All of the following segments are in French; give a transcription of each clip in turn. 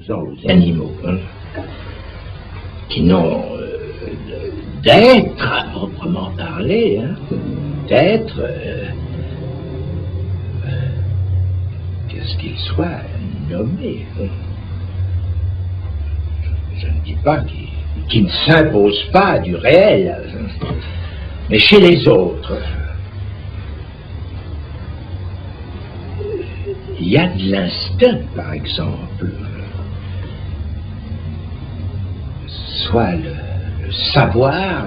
aux animaux, hein, qui n'ont d'être à proprement parler, hein, d'être, qu'est-ce qu'ils soient nommés. Hein. Je ne dis pas qu'ils ne s'imposent pas du réel, mais chez les autres, il y a de l'instinct, par exemple, soit le savoir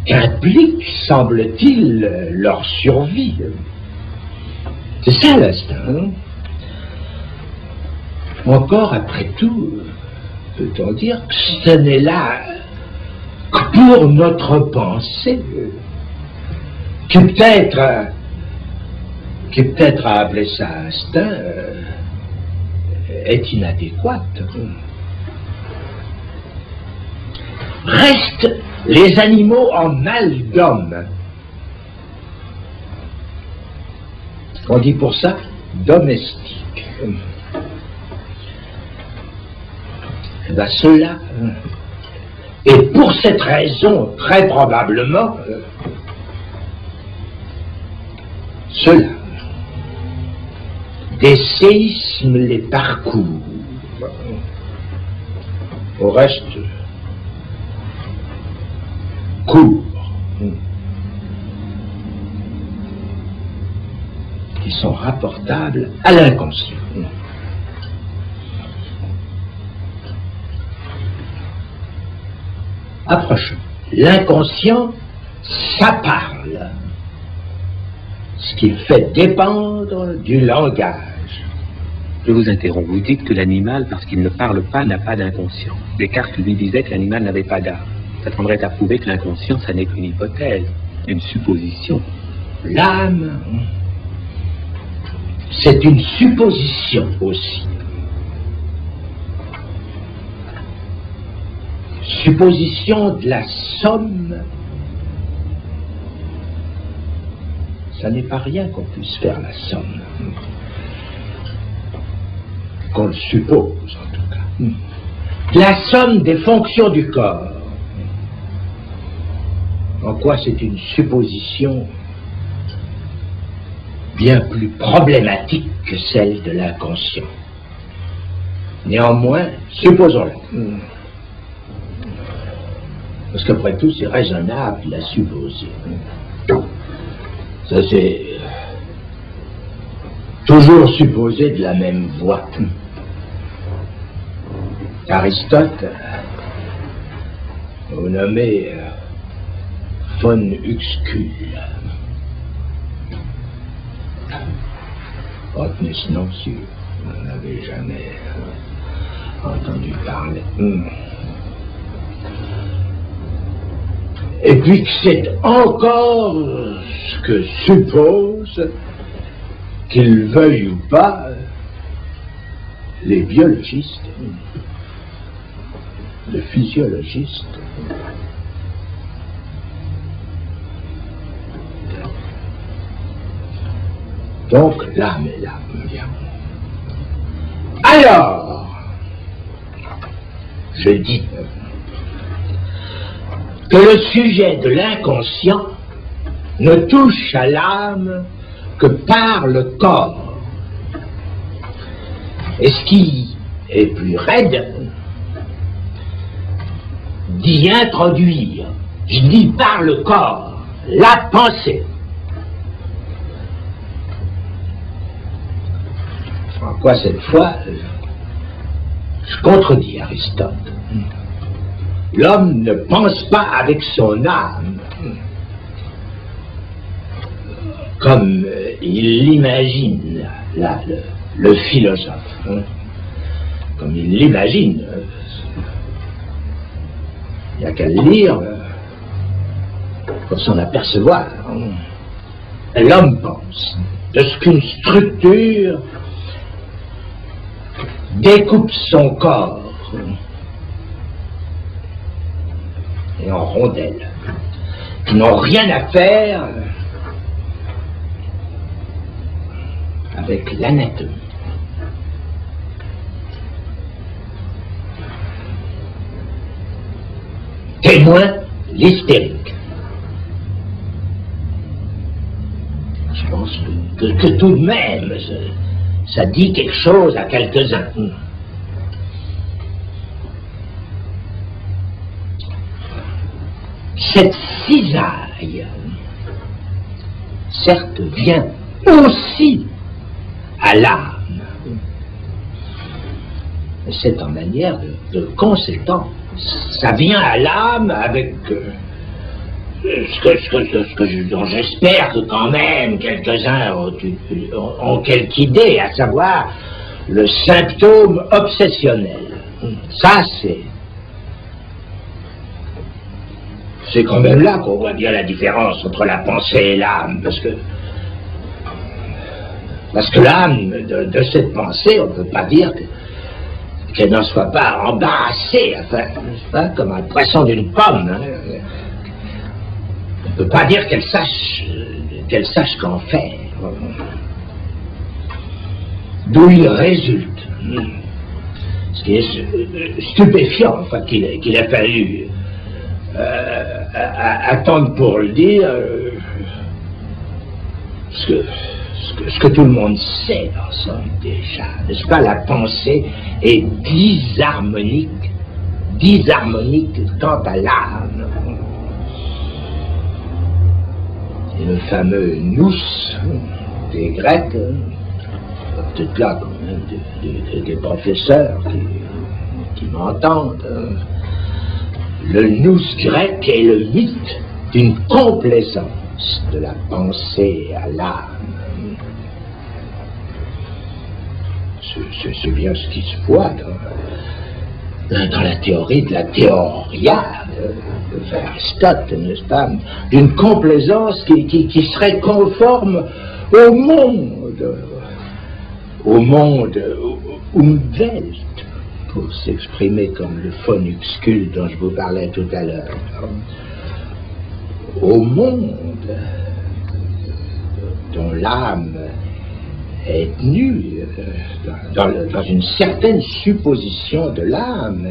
implique, semble-t-il, leur survie. C'est ça l'instinct. Hein? Encore, après tout, peut-on dire que ce n'est là que pour notre pensée, qui peut-être à appeler ça instinct, est inadéquate. Restent les animaux en mal d'homme. On dit pour ça domestique. Eh bien, cela, et pour cette raison, très probablement, cela, des séismes les parcourent. Au reste, courts. Qui sont rapportables à l'inconscient. Approchons. L'inconscient, ça parle. Ce qui fait dépendre du langage. Je vous interromps. Vous dites que l'animal, parce qu'il ne parle pas, n'a pas d'inconscient. Descartes lui disait que l'animal n'avait pas d'âme. Ça tendrait à prouver que l'inconscient, ça n'est qu'une hypothèse, une supposition. L'âme, c'est une supposition aussi. Supposition de la somme. Ça n'est pas rien qu'on puisse faire la somme. Qu'on le suppose, en tout cas. La somme des fonctions du corps. En quoi c'est une supposition bien plus problématique que celle de l'inconscient. Néanmoins, supposons-la. Parce qu'après tout, c'est raisonnable de la supposer. Ça, c'est toujours supposé de la même voie. Aristote, au nommé von Uxküll. Retenez ce nom sûr, vous n'en avez jamais entendu parler. Et puis que c'est encore ce que suppose, qu'ils veuillent ou pas, les biologistes, les physiologistes. Donc l'âme est là. Alors, je dis que le sujet de l'inconscient ne touche à l'âme que par le corps. Et ce qui est plus raide, d'y introduire, je dis par le corps, la pensée. En quoi cette fois, je contredis Aristote. L'homme ne pense pas avec son âme, comme il l'imagine, là, le philosophe, hein, comme il l'imagine. Il n'y a qu'à le lire pour s'en apercevoir. Hein. L'homme pense de ce qu'une structure découpe son corps et en rondelles qui n'ont rien à faire avec l'anatomie. moins l'hystérique. Je pense que tout de même, ça dit quelque chose à quelques-uns. Cette cisaille, certes, vient aussi à l'âme. C'est en manière de conséquence. Ça vient à l'âme avec dont j'espère que quand même quelques-uns ont quelque idée, à savoir le symptôme obsessionnel. Ça, c'est quand même là qu'on voit bien la différence entre la pensée et l'âme, parce que l'âme de cette pensée, on ne peut pas dire qu'elle n'en soit pas embarrassée, enfin, pas comme un poisson d'une pomme. Hein. On ne peut pas dire qu'elle sache qu'en faire. D'où il résulte. Ce qui est stupéfiant, enfin, qu'il a fallu attendre pour le dire, ce que tout le monde sait en somme déjà, n'est-ce pas? La pensée est disharmonique quant à l'âme. Et le fameux nous des Grecs, peut-être là quand même des professeurs qui m'entendent. Le nous grec est le mythe d'une complaisance de la pensée à l'âme. C'est bien ce qui se voit dans la théorie de la théoria de Aristote, n'est-ce pas? D'une complaisance qui serait conforme au monde Umwelt, pour s'exprimer comme le phonuxcule dont je vous parlais tout à l'heure, au monde dont l'âme est tenue, dans une certaine supposition de l'âme,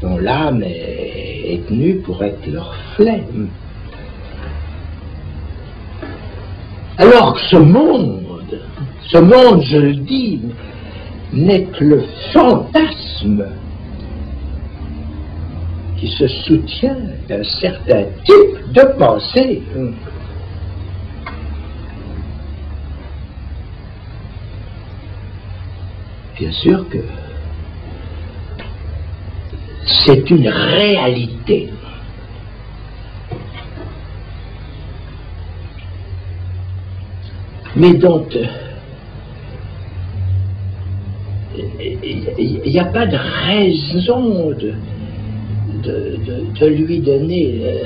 dont l'âme est tenue pour être le reflet. Alors que ce monde, je le dis, n'est que le fantasme qui se soutient d'un certain type de pensée. Bien sûr que c'est une réalité. Mais donc, il n'y a pas de raison de lui donner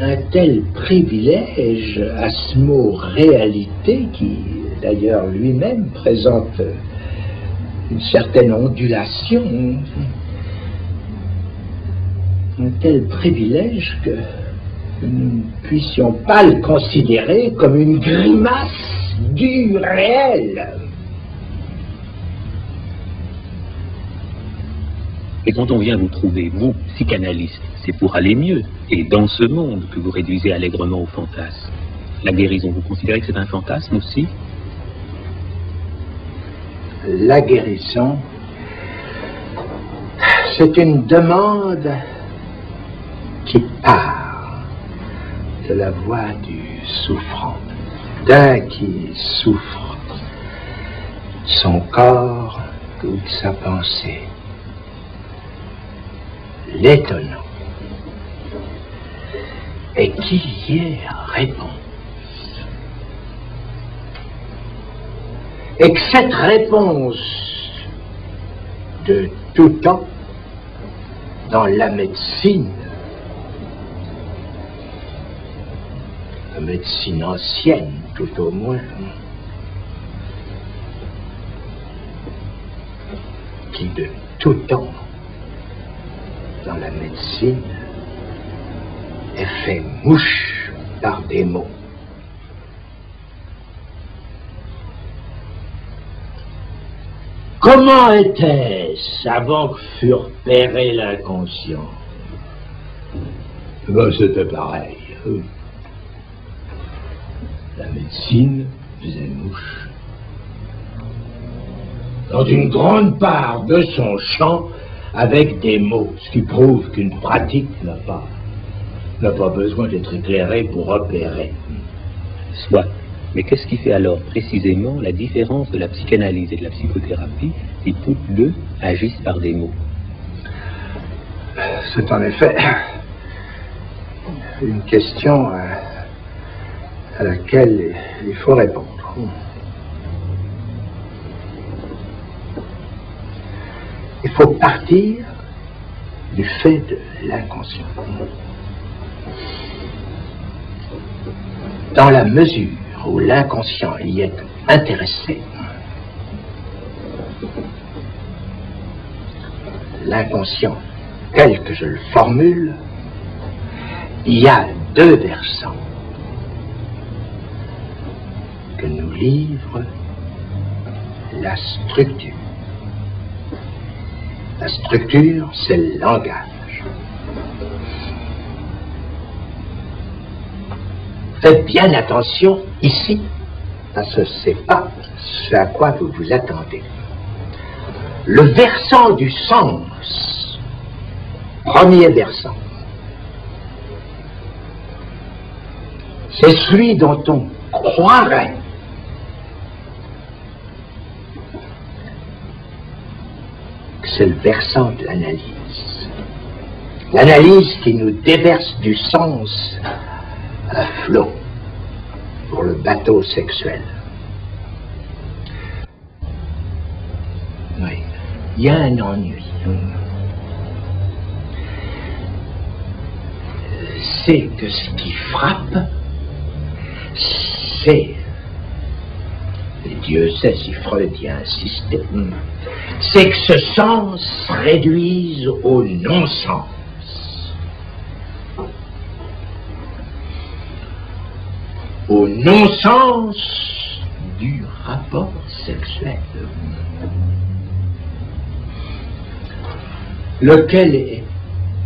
un tel privilège à ce mot réalité qui, d'ailleurs, lui-même présente une certaine ondulation, un tel privilège que nous ne puissions pas le considérer comme une grimace du réel. Et quand on vient vous trouver, vous, psychanalyste, c'est pour aller mieux. Et dans ce monde que vous réduisez allègrement au fantasme. La guérison, vous considérez que c'est un fantasme aussi? La guérison, c'est une demande qui part de la voix du souffrant, d'un qui souffre, son corps ou de sa pensée. L'étonnant est qu'il y ait réponse. Et que cette réponse de tout temps dans la médecine ancienne tout au moins, qui de tout temps dans la médecine est fait mouche par des mots. Comment était-ce avant que fut repéré l'inconscient? Ben, c'était pareil. La médecine faisait mouche. Dans une grande part de son champ, avec des mots, ce qui prouve qu'une pratique n'a pas besoin d'être éclairée pour opérer. Soit. Mais qu'est-ce qui fait alors précisément la différence de la psychanalyse et de la psychothérapie si toutes deux agissent par des mots? C'est en effet une question à laquelle il faut répondre. Il faut partir du fait de l'inconscient. Dans la mesure où l'inconscient y est intéressé, l'inconscient, tel que je le formule, il y a deux versants que nous livre la structure. La structure, c'est le langage. Faites bien attention ici, parce que ce n'est pas ce à quoi vous vous attendez. Le versant du sens, premier versant, c'est celui dont on croirait que c'est le versant de l'analyse. L'analyse qui nous déverse du sens à flot pour le bateau sexuel. Oui, il y a un ennui. C'est que ce qui frappe, c'est, et Dieu sait si Freud y a insisté, c'est que ce sens se réduise au non-sens. Au non-sens du rapport sexuel, lequel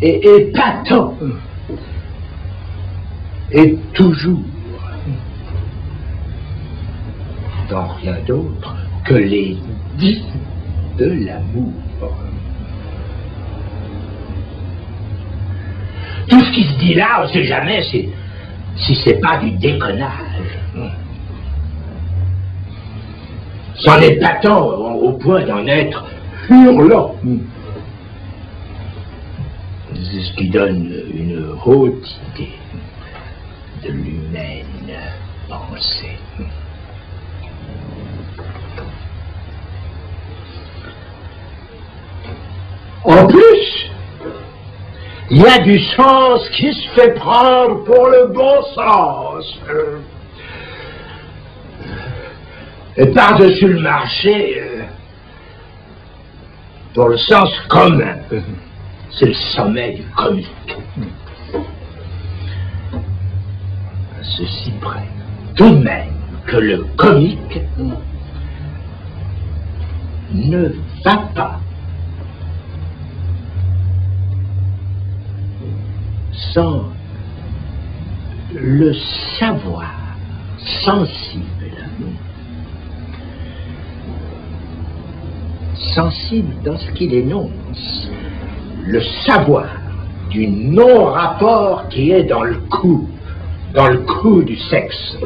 est épatant et toujours dans rien d'autre que les dits de l'amour. Tout ce qui se dit là, on ne sait jamais si c'est pas du déconnage. C'en est épatant au point d'en être hurlant. C'est ce qui donne une haute idée de l'humaine pensée. En plus, il y a du sens qui se fait prendre pour le bon sens. Et par-dessus le marché, pour le sens commun. C'est le sommet du comique. Ceci près, tout de même, que le comique ne va pas sans le savoir sensible dans ce qu'il énonce, le savoir du non-rapport qui est dans le coup du sexe.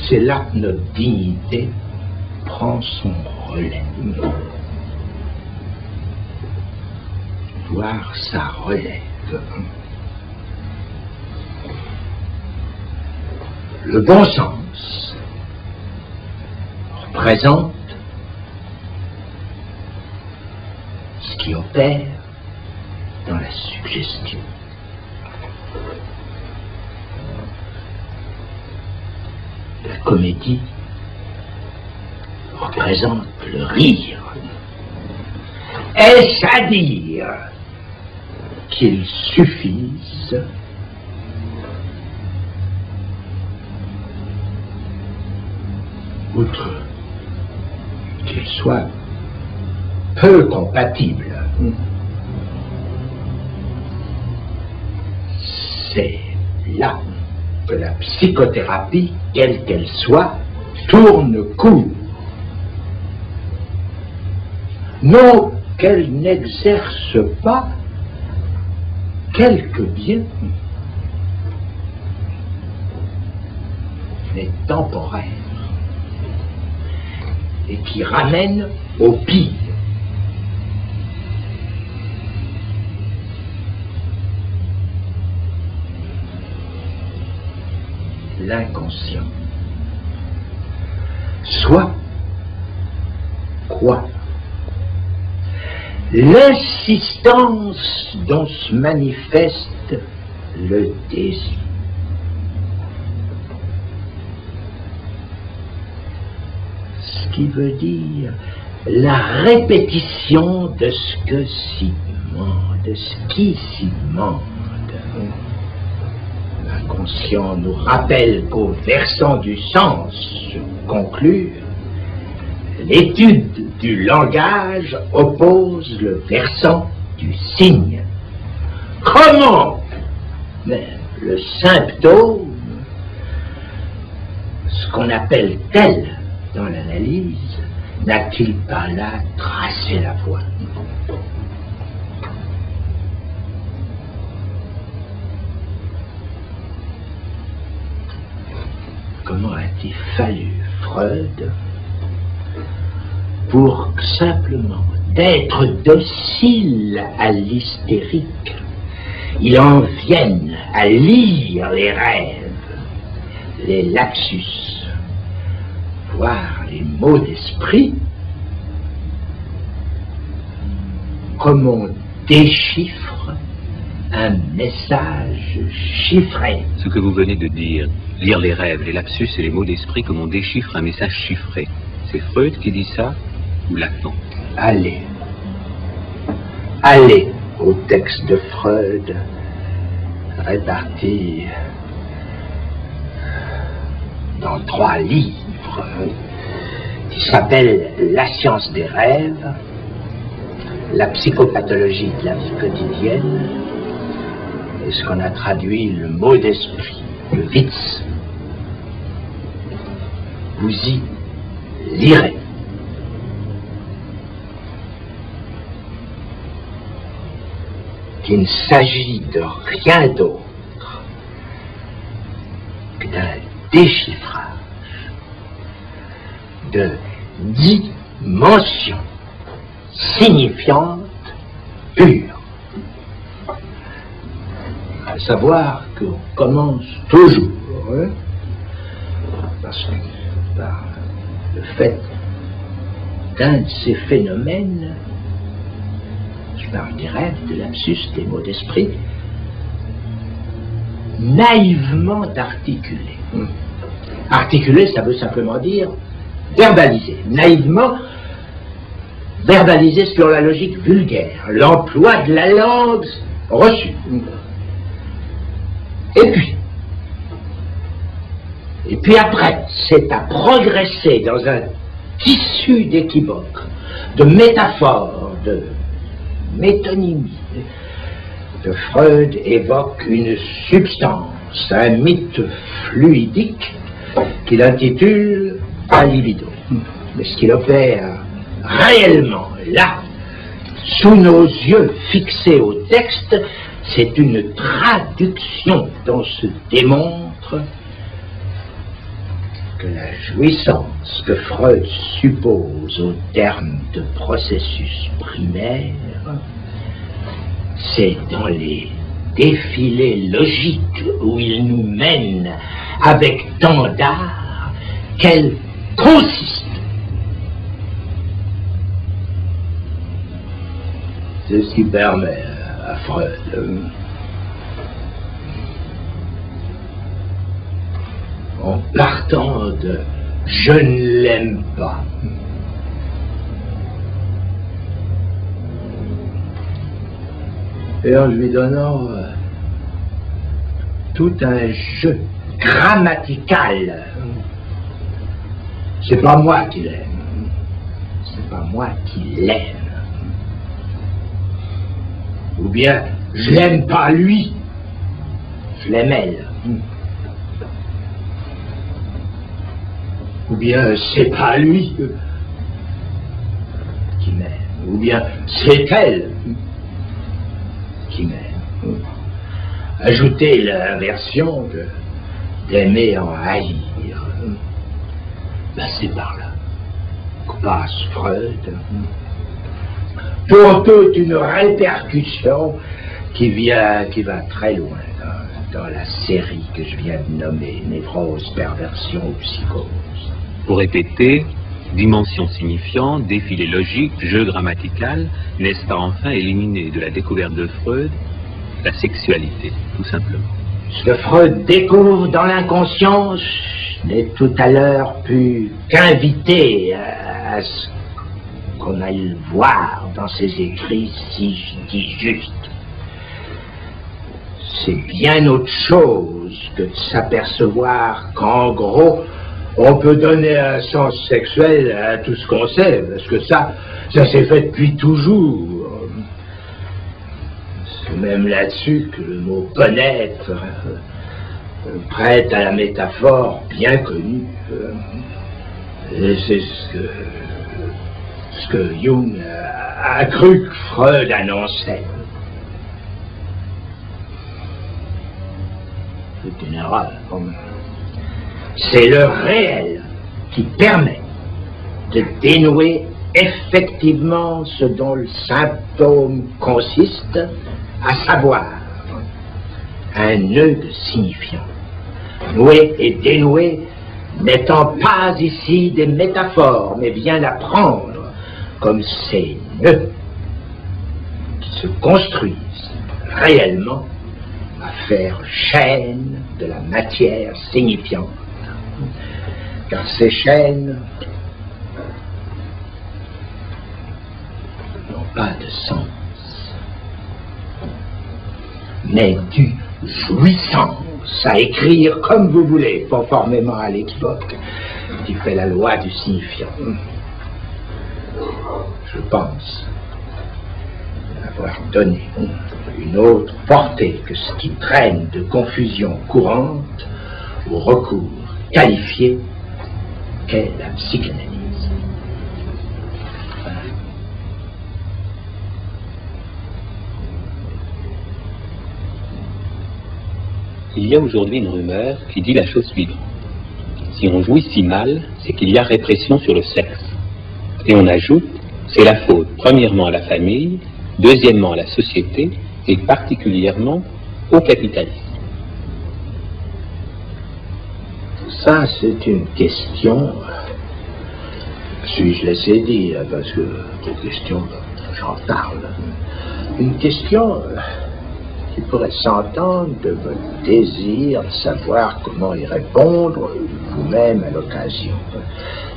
C'est là que notre dignité prend son relais. Voir sa relève. Le bon sens représente ce qui opère dans la suggestion. La comédie représente le rire. Est-ce à dire qu'il suffise outre qu'il soit peu compatible c'est là que la psychothérapie, quelle qu'elle soit, tourne court. Non qu'elle n'exerce pas quelque bien, mais temporaire, et qui ramène au pire. L'inconscient. Soit quoi? L'insistance dont se manifeste le désir. Ce qui veut dire la répétition de ce que s'y demande, de ce qui s'y demande. L'inconscient nous rappelle qu'au versant du sens, conclure, l'étude du langage oppose le versant du signe. Comment? Mais le symptôme, ce qu'on appelle tel dans l'analyse, n'a-t-il pas là tracé la voie? Comment a-t-il fallu Freud pour simplement d'être docile à l'hystérique, il en vienne à lire les rêves, les lapsus, voire les mots d'esprit, comme on déchiffre un message chiffré. Ce que vous venez de dire, lire les rêves, les lapsus et les mots d'esprit comme on déchiffre un message chiffré, c'est Freud qui dit ça ou Lacan? Allez au texte de Freud, réparti dans 3 livres, qui s'appellent La science des rêves, La psychopathologie de la vie quotidienne, et ce qu'on a traduit le mot d'esprit, le Witz. Vous y lirez. Qu'il ne s'agit de rien d'autre que d'un déchiffrage de dimensions signifiantes pures. À savoir qu'on commence toujours, parce que par le fait d'un de ces phénomènes, je parle des rêves, de lapsus, des mots d'esprit, naïvement d'articuler. Articuler, ça veut simplement dire verbaliser. Naïvement, verbaliser selon la logique vulgaire, l'emploi de la langue reçue. Et puis après, c'est à progresser dans un tissu d'équivoques, de métaphores, de métonymie, que Freud évoque une substance, un mythe fluidique qu'il intitule la libido. Mais ce qu'il opère réellement là, sous nos yeux fixés au texte, c'est une traduction dont se démontre que la jouissance que Freud suppose au terme de processus primaire, c'est dans les défilés logiques où il nous mène avec tant d'art qu'elle consiste. C'est ce qui permet à Freud en partant de « je ne l'aime pas », et en lui donnant tout un jeu grammatical. C'est pas moi qui l'aime, c'est pas moi qui l'aime. Ou bien, je l'aime pas lui, Flemel. Ou bien c'est pas lui qui m'aime, ou bien c'est elle qui m'aime. Ajoutez l'inversion d'aimer en haïr. Ben c'est par là que passe Freud. Pour toute une répercussion qui va très loin dans la série que je viens de nommer, névrose, perversion ou psychose. Pour répéter, dimension signifiante, défilé logique, jeu grammatical, n'est-ce pas enfin éliminer de la découverte de Freud la sexualité, tout simplement? Ce que Freud découvre dans l'inconscient n'est tout à l'heure plus qu'invité à ce qu'on aille le voir dans ses écrits, si je dis juste. C'est bien autre chose que de s'apercevoir qu'en gros, on peut donner un sens sexuel à tout ce qu'on sait, parce que ça s'est fait depuis toujours. C'est même là-dessus que le mot connaître prête à la métaphore bien connue. Et c'est ce que Jung a cru que Freud annonçait. C'est une erreur. C'est le réel qui permet de dénouer effectivement ce dont le symptôme consiste, à savoir un nœud de signifiant. Noué et dénoué n'étant pas ici des métaphores, mais bien à prendre comme ces nœuds qui se construisent réellement à faire chaîne de la matière signifiante. Car ces chaînes n'ont pas de sens, mais du jouissance à écrire comme vous voulez, conformément à l'époque qui fait la loi du signifiant. Je pense avoir donné une autre portée que ce qui traîne de confusion courante au recours qualifié qu'est la psychanalyse. Il y a aujourd'hui une rumeur qui dit la chose suivante. Si on jouit si mal, c'est qu'il y a répression sur le sexe. Et on ajoute, c'est la faute premièrement à la famille, deuxièmement à la société et particulièrement au capitalisme. Ça, c'est une question, suis-je laissé dire, parce que pour question, j'en parle, une question qui pourrait s'entendre de votre désir de savoir comment y répondre vous-même à l'occasion,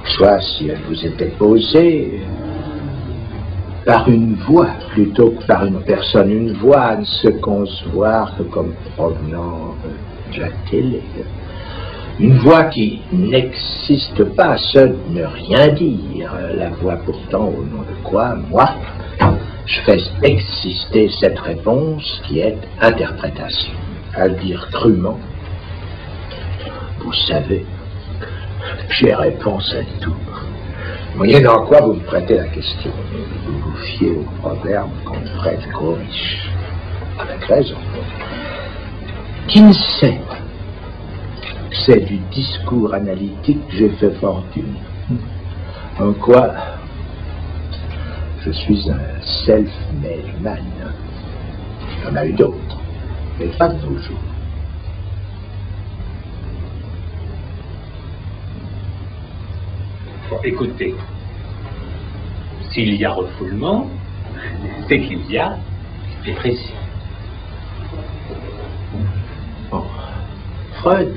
soit si elle vous était posée par une voix plutôt que par une personne. Une voix ne se concevoir que comme provenant de la télé. Une voix qui n'existe pas, seule ne rien dire. La voix pourtant au nom de quoi, moi, je fais exister cette réponse qui est interprétation. À le dire crûment, vous savez, j'ai réponse à tout. Voyez dans quoi vous me prêtez la question. Vous vous fiez au proverbe qu'on ne prête qu'aux riches. Avec raison. Qui ne sait que c'est du discours analytique que j'ai fait fortune. En quoi je suis un self-made man. Il y en a eu d'autres, mais pas de nos jours. Bon, écoutez, s'il y a refoulement, c'est qu'il y a dépression. Bon, Freud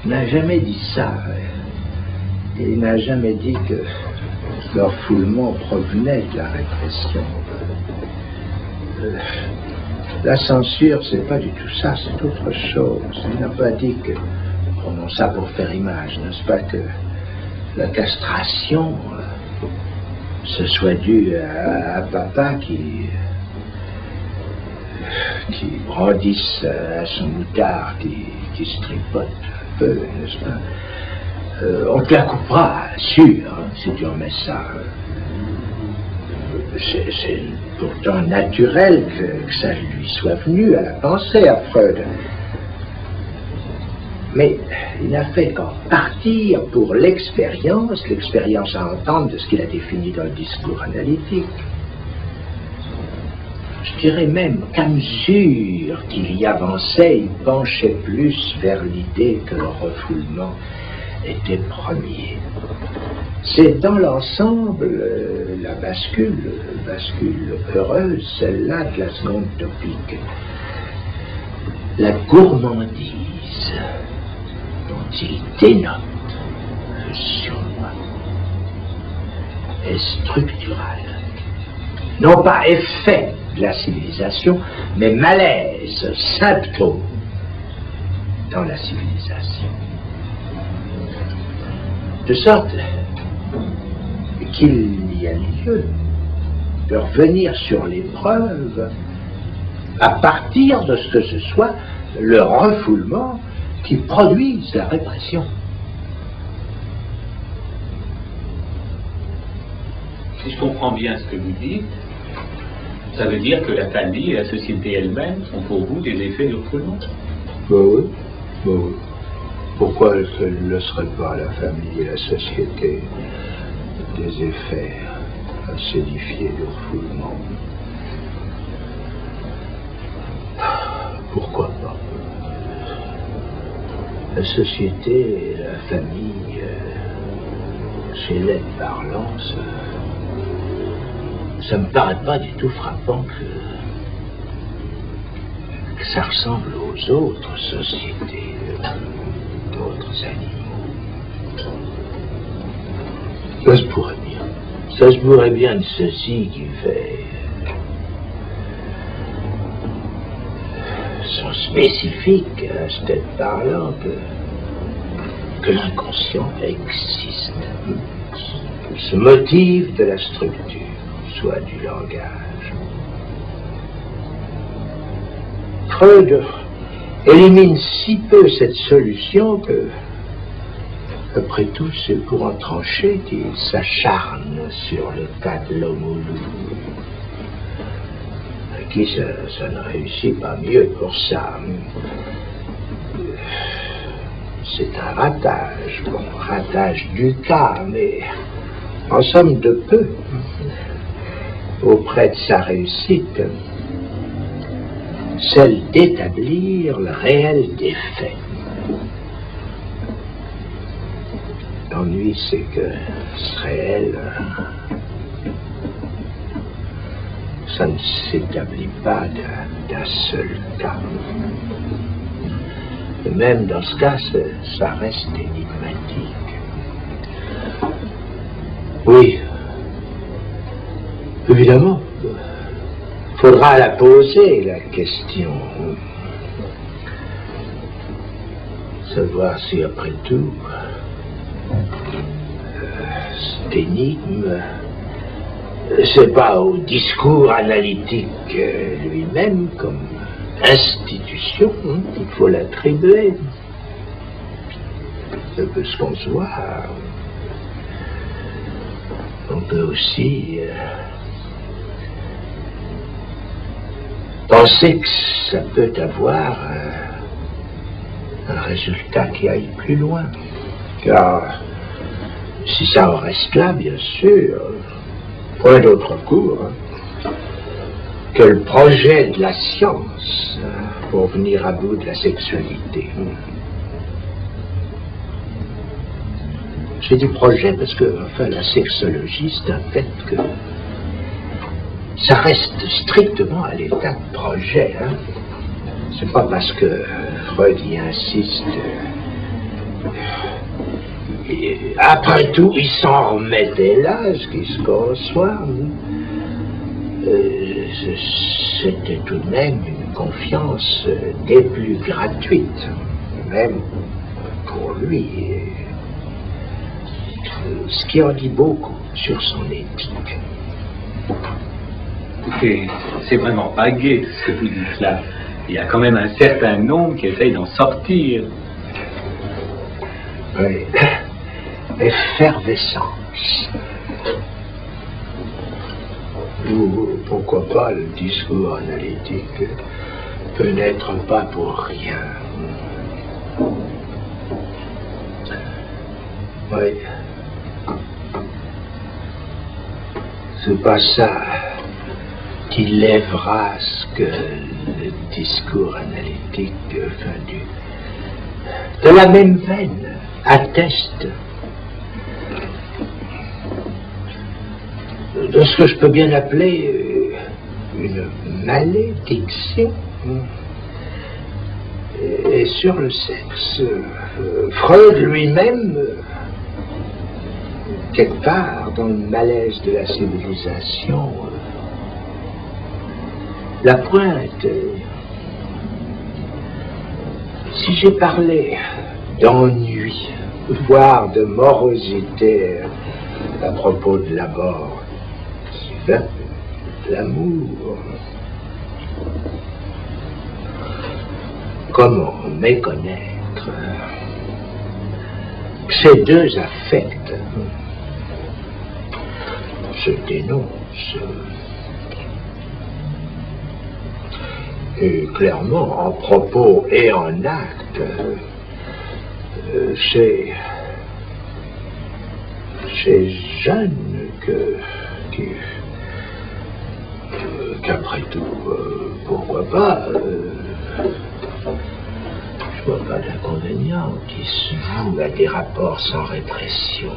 n'a jamais dit ça. Il n'a jamais dit que le refoulement provenait de la répression. La censure, c'est pas du tout ça, c'est autre chose. Il n'a pas dit que, prenons ça pour faire image, n'est-ce pas, que la castration ce soit dû à papa qui qui brandissent à son moutard, qui se tripotent un peu, n'est-ce pas? On te la coupera, sûr, hein, si tu remets ça. C'est pourtant naturel que ça lui soit venu à la pensée, à Freud. Mais il n'a fait qu'en partir pour l'expérience à entendre de ce qu'il a défini dans le discours analytique. Je dirais même qu'à mesure qu'il y avançait, il penchait plus vers l'idée que le refoulement était premier. C'est dans l'ensemble la bascule heureuse, celle-là de la seconde topique. La gourmandise dont il dénote le surmoi est structurale. Non pas effet de la civilisation, mais malaise, symptôme dans la civilisation. De sorte qu'il y a lieu de revenir sur l'épreuve à partir de ce que ce soit le refoulement qui produise la répression. Si je comprends bien ce que vous dites, ça veut dire que la famille et la société elle-même sont pour vous des effets du refoulement? Oui. Pourquoi ne serait pas la famille et la société des effets acidifiés du refoulement? Pourquoi pas? La société et la famille, chez l'aide parlant, ça me paraît pas du tout frappant que ça ressemble aux autres sociétés d'autres animaux. Ça se pourrait bien de ceci qui fait sont spécifiques à ce tête parlant que l'inconscient existe, ce motif de la structure, soit du langage. Freud élimine si peu cette solution que, après tout, c'est pour en trancher qu'il s'acharne sur le cas de l'homme au loup, à qui ça ne réussit pas mieux pour ça. C'est un ratage du cas, mais en somme de peu, auprès de sa réussite, celle d'établir le réel des faits. L'ennui, c'est que ce réel, ça ne s'établit pas d'un seul cas. Et même dans ce cas, ça reste énigmatique. Oui, évidemment, faudra la poser, la question. Savoir si, après tout, cette énigme, c'est pas au discours analytique lui-même comme institution qu'il faut l'attribuer. Ça peut se concevoir. On peut aussi penser que ça peut avoir un résultat qui aille plus loin. Car si ça en reste là, bien sûr, point d'autre cours que le projet de la science pour venir à bout de la sexualité. J'ai dit projet parce que, enfin, la sexologie, c'est un fait que ça reste strictement à l'état de projet. C'est pas parce que Freud y insiste. Et après tout, il s'en remettait là, ce qui se conçoit. C'était tout de même une confiance des plus gratuites, même pour lui. Ce qui en dit beaucoup sur son éthique. Écoutez, c'est vraiment pas gai tout ce que vous dites là. Il y a quand même un certain nombre qui essayent d'en sortir. Oui. Effervescence. Ou pourquoi pas le discours analytique peut n'être pas pour rien. Oui. C'est pas ça qui lèvera ce que le discours analytique de la même veine atteste de ce que je peux bien appeler une malédiction. Et sur le sexe, Freud lui-même, quelque part dans le malaise de la civilisation, la pointe. Si j'ai parlé d'ennui, voire de morosité à propos de la mort, qui vint de l'amour, comment méconnaître ces deux affects se dénoncent et clairement en propos et en acte chez jeunes qu'après tout, pourquoi pas, je vois pas d'inconvénient qui se vouent à des rapports sans répression.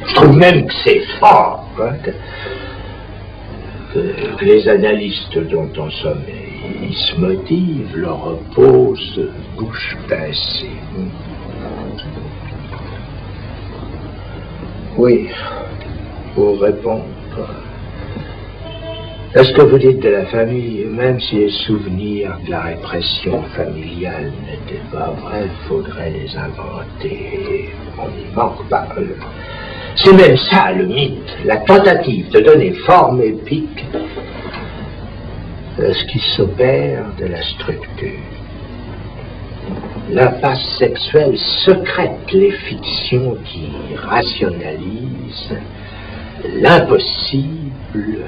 Je trouve même que c'est fort, hein, que les analystes dont en somme ils se motivent, leur reposent bouche pincée. Oui, pour répondre à ce que vous dites de la famille, même si les souvenirs de la répression familiale n'étaient pas vrais, il faudrait les inventer. On n'y manque pas. C'est même ça le mythe, la tentative de donner forme épique à ce qui s'opère de la structure. L'impasse sexuelle secrète les fictions qui rationalisent l'impossible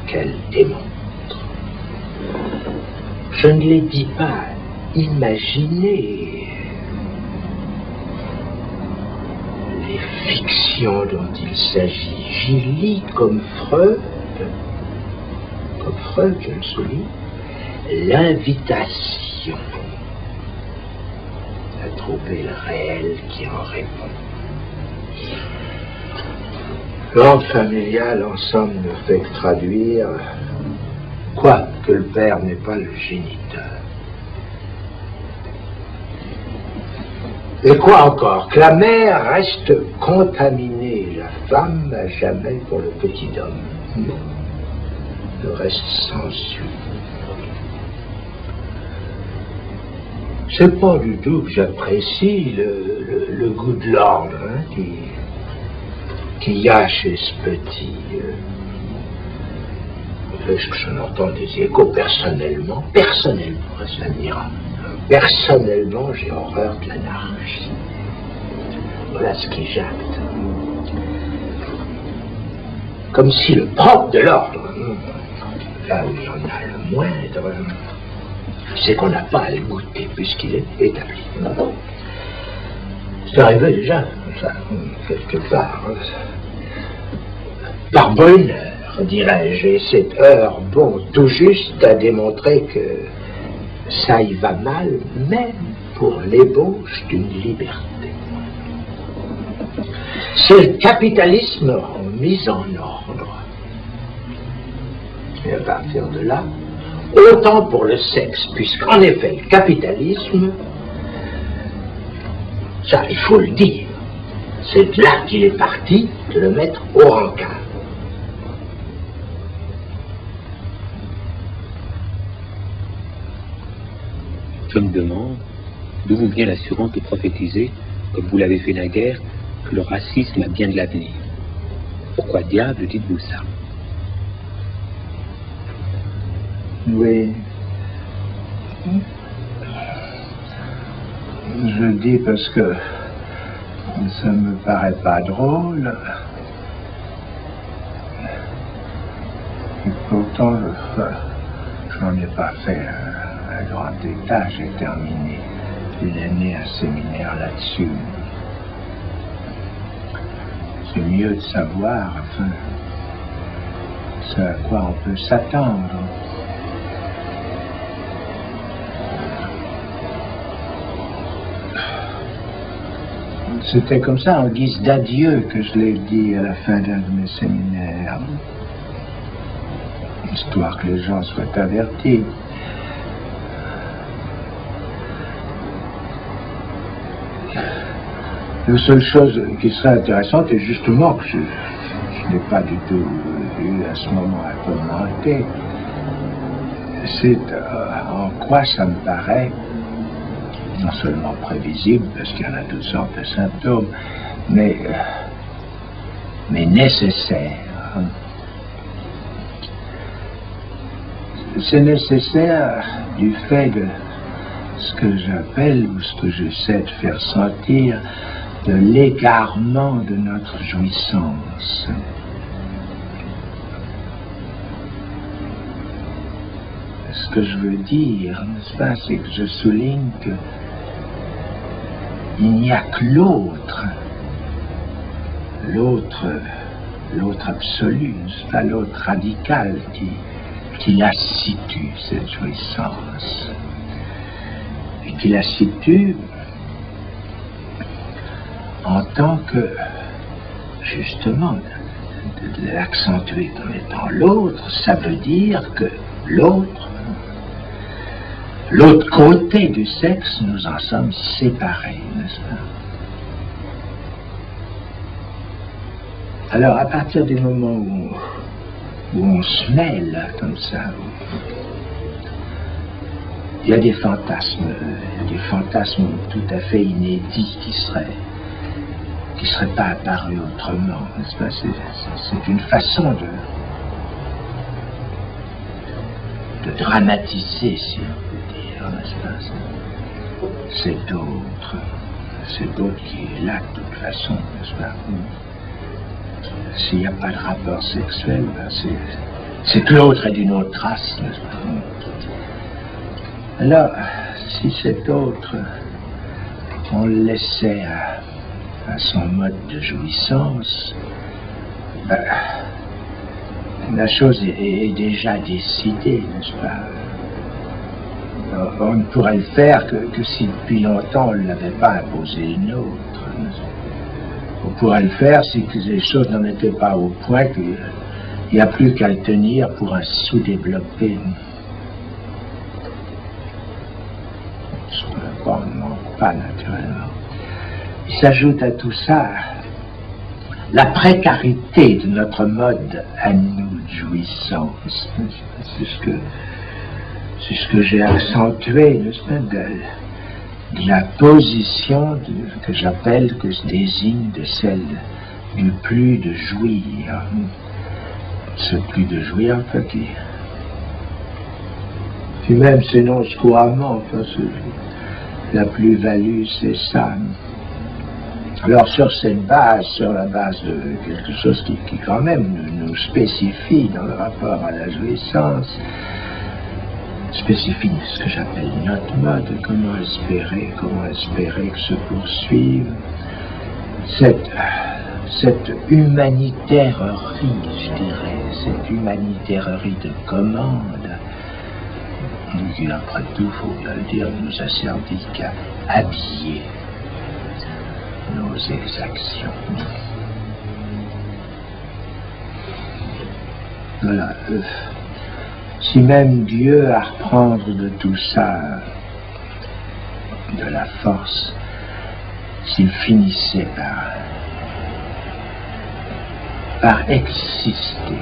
qu'elle démontre. Je ne les dis pas imaginer. Les fictions dont il s'agit, j'y lis comme Freud, je le souligne, l'invitation à trouver le réel qui en répond. L'ordre familial, en somme, ne fait que traduire, quoi que le père n'est pas le géniteur. Et quoi encore? Que la mère reste contaminée, la femme à jamais pour le petit homme. Le reste s'ensuit. C'est pas du tout que j'apprécie le goût de l'ordre hein, qu'il y a chez ce petit. J'en entends des échos personnellement, ça m'ira. Personnellement, j'ai horreur de l'anarchie. Voilà ce qui jacte. Comme si le propre de l'ordre, là où il y en a le moindre, c'est qu'on n'a pas à le goûter puisqu'il est établi. C'est arrivé déjà, ça, quelque part. Par bonheur, dirais-je, et cette heure, bon, tout juste à démontrer que ça y va mal, même pour l'ébauche d'une liberté. C'est le capitalisme remis en ordre. Et à partir de là, autant pour le sexe, puisqu'en effet, le capitalisme, ça, il faut le dire, c'est de là qu'il est parti de le mettre au rencard. Je me demande d'où vous vient l'assurance de prophétiser, comme vous l'avez fait naguère, que le racisme a bien de l'avenir. Pourquoi diable dites-vous ça? Oui. Je le dis parce que ça me paraît pas drôle. Et pourtant, je n'en ai pas fait un grand état. J'ai terminé une année un séminaire là-dessus. C'est mieux de savoir, enfin, ce à quoi on peut s'attendre. C'était comme ça, en guise d'adieu, que je l'ai dit à la fin d'un de mes séminaires. Histoire que les gens soient avertis. La seule chose qui serait intéressante, et justement que je n'ai pas du tout eu à ce moment à commenter, c'est en quoi ça me paraît non seulement prévisible, parce qu'il y en a toutes sortes de symptômes, mais nécessaire. C'est nécessaire du fait de ce que j'appelle, ou ce que j'essaie de faire sentir, de l'égarement de notre jouissance. Ce que je veux dire, n'est-ce pas, c'est que je souligne que il n'y a que l'autre absolu, n'est-ce pas, l'autre radical qui la situe, cette jouissance, et qui la situe en tant que, justement, de l'accentuer comme étant l'autre, ça veut dire que l'autre côté du sexe, nous en sommes séparés, n'est-ce pas? Alors, à partir du moment où on se mêle comme ça, il y a des fantasmes tout à fait inédits qui seraient pas apparus autrement, n'est-ce pas? C'est une façon de dramatiser, si on peut dire, n'est-ce pas? C'est d'autre qui est là de toute façon, n'est-ce pas? S'il n'y a pas de rapport sexuel, ben c'est que l'autre est d'une autre race, n'est-ce pas? Alors, si cet autre, on le laissait à son mode de jouissance, ben, la chose est déjà décidée, n'est-ce pas? On ne pourrait le faire que si depuis longtemps on ne l'avait pas imposé une autre. On pourrait le faire si les choses n'en étaient pas au point qu'il n'y a plus qu'à le tenir pour un sous-développé. Ce qu'on ne manque pas naturellement. Il s'ajoute à tout ça la précarité de notre mode à nous de jouissance. C'est ce que j'ai accentué, n'est-ce pas, de la position que j'appelle, que je désigne de celle du plus de jouir. Ce plus de jouir, enfin, qui même s'énonce couramment, enfin, la plus-value, c'est ça. Alors sur cette base, sur la base de quelque chose qui quand même nous spécifie dans le rapport à la jouissance, spécifie ce que j'appelle notre mode, comment espérer que se poursuive cette humanitairerie, je dirais, cette humanitairerie de commande, qui après tout, il faut bien le dire, nous a servi qu'à habiller nos exactions. Voilà. Si même Dieu, à reprendre de tout ça, de la force, s'il finissait par exister,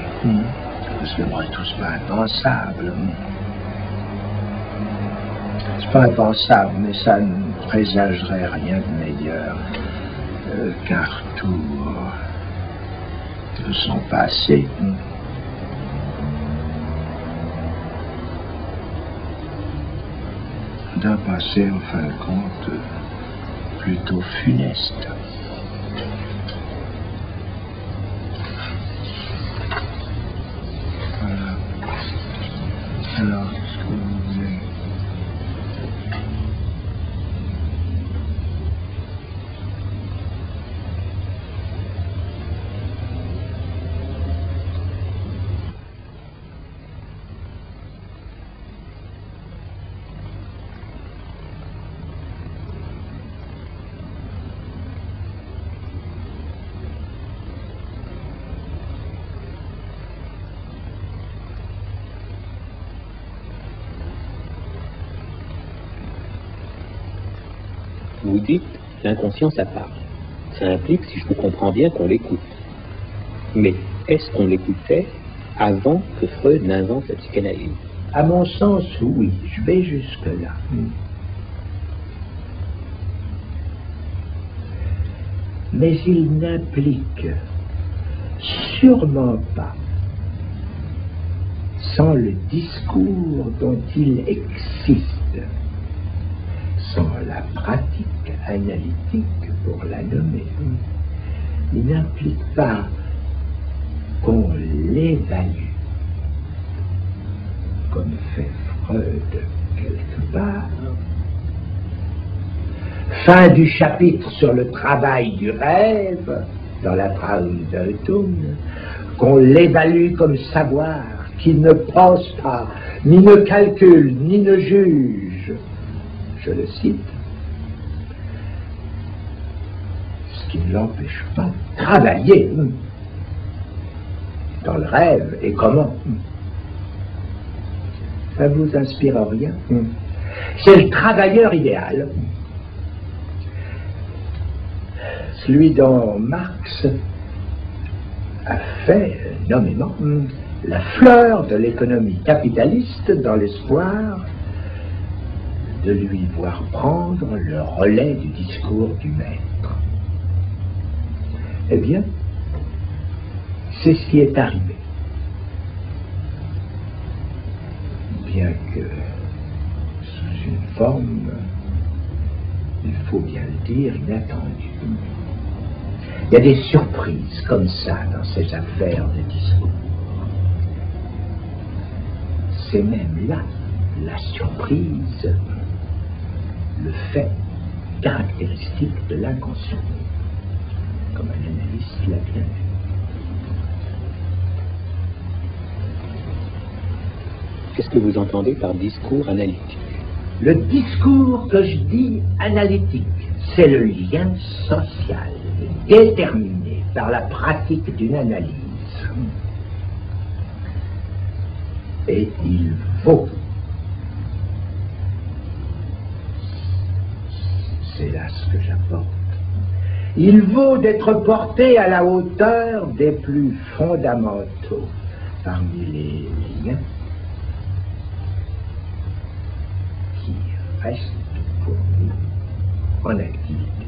ce serait tous pas impensable. C'est pas impensable, mais ça ne présagerait rien de meilleur qu'un de son passé. D'un passé, en fin de compte, plutôt funeste. Voilà. Alors, qu'est-ce que vous voulez? Vous dites, l'inconscient, ça parle. Ça implique, si je vous comprends bien, qu'on l'écoute. Mais est-ce qu'on l'écoutait avant que Freud n'invente la psychanalyse? À mon sens, oui, je vais jusque-là. Mais il n'implique sûrement pas, sans le discours dont il existe, sans la pratique analytique pour la nommer, il n'implique pas qu'on l'évalue, comme fait Freud quelque part. Fin du chapitre sur le travail du rêve, dans la Traumdeutung, qu'on l'évalue comme savoir, qu'il ne pense pas, ni ne calcule, ni ne juge. Je le cite. Ce qui ne l'empêche pas de travailler dans le rêve. Et comment? Ça vous inspire rien? C'est le travailleur idéal. Celui dont Marx a fait nommément la fleur de l'économie capitaliste dans l'espoir de lui voir prendre le relais du discours du maître. Eh bien, c'est ce qui est arrivé. Bien que sous une forme, il faut bien le dire, inattendue. Il y a des surprises comme ça dans ces affaires de discours. C'est même là la surprise, le fait caractéristique de l'inconscient, comme un analyste l'a bien vu. Qu'est-ce que vous entendez par discours analytique? Le discours que je dis analytique, c'est le lien social déterminé par la pratique d'une analyse. Et il faut, c'est là ce que j'apporte, il vaut d'être porté à la hauteur des plus fondamentaux parmi les liens qui restent pour nous en activité.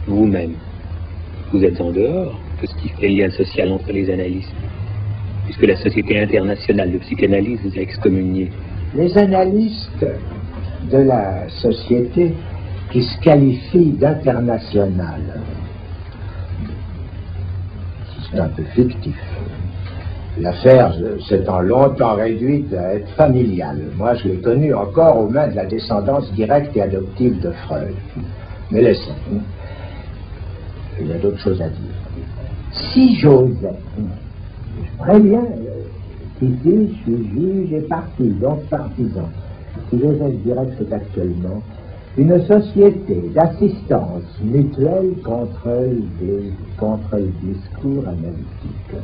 Vous-même, vous êtes en dehors de ce qui fait le lien social entre les analystes, puisque la Société internationale de psychanalyse vous a excommunié. Les analystes de la société qui se qualifient d'internationale, c'est un peu fictif. L'affaire s'étant longtemps réduite à être familiale. Moi, je l'ai connue encore aux mains de la descendance directe et adoptive de Freud. Mais laissons. Il y a d'autres choses à dire. Si j'osais, je préviens qu'ici, je suis juge et parti, donc partisan. Si j'osais, je dirais que c'est actuellement une société d'assistance mutuelle contre le discours analytique.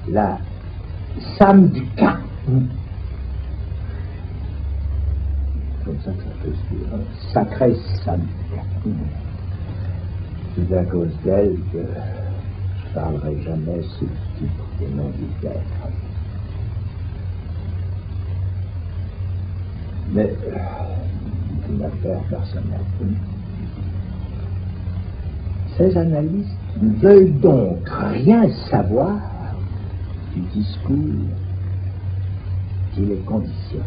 La Samdika, comme ça peut se dire, un sacré Samdika. C'est à cause d'elle que je ne parlerai jamais sous le titre des noms du père. Mais une affaire personnelle. Ces analystes ne veulent donc rien savoir du discours qui les conditionne.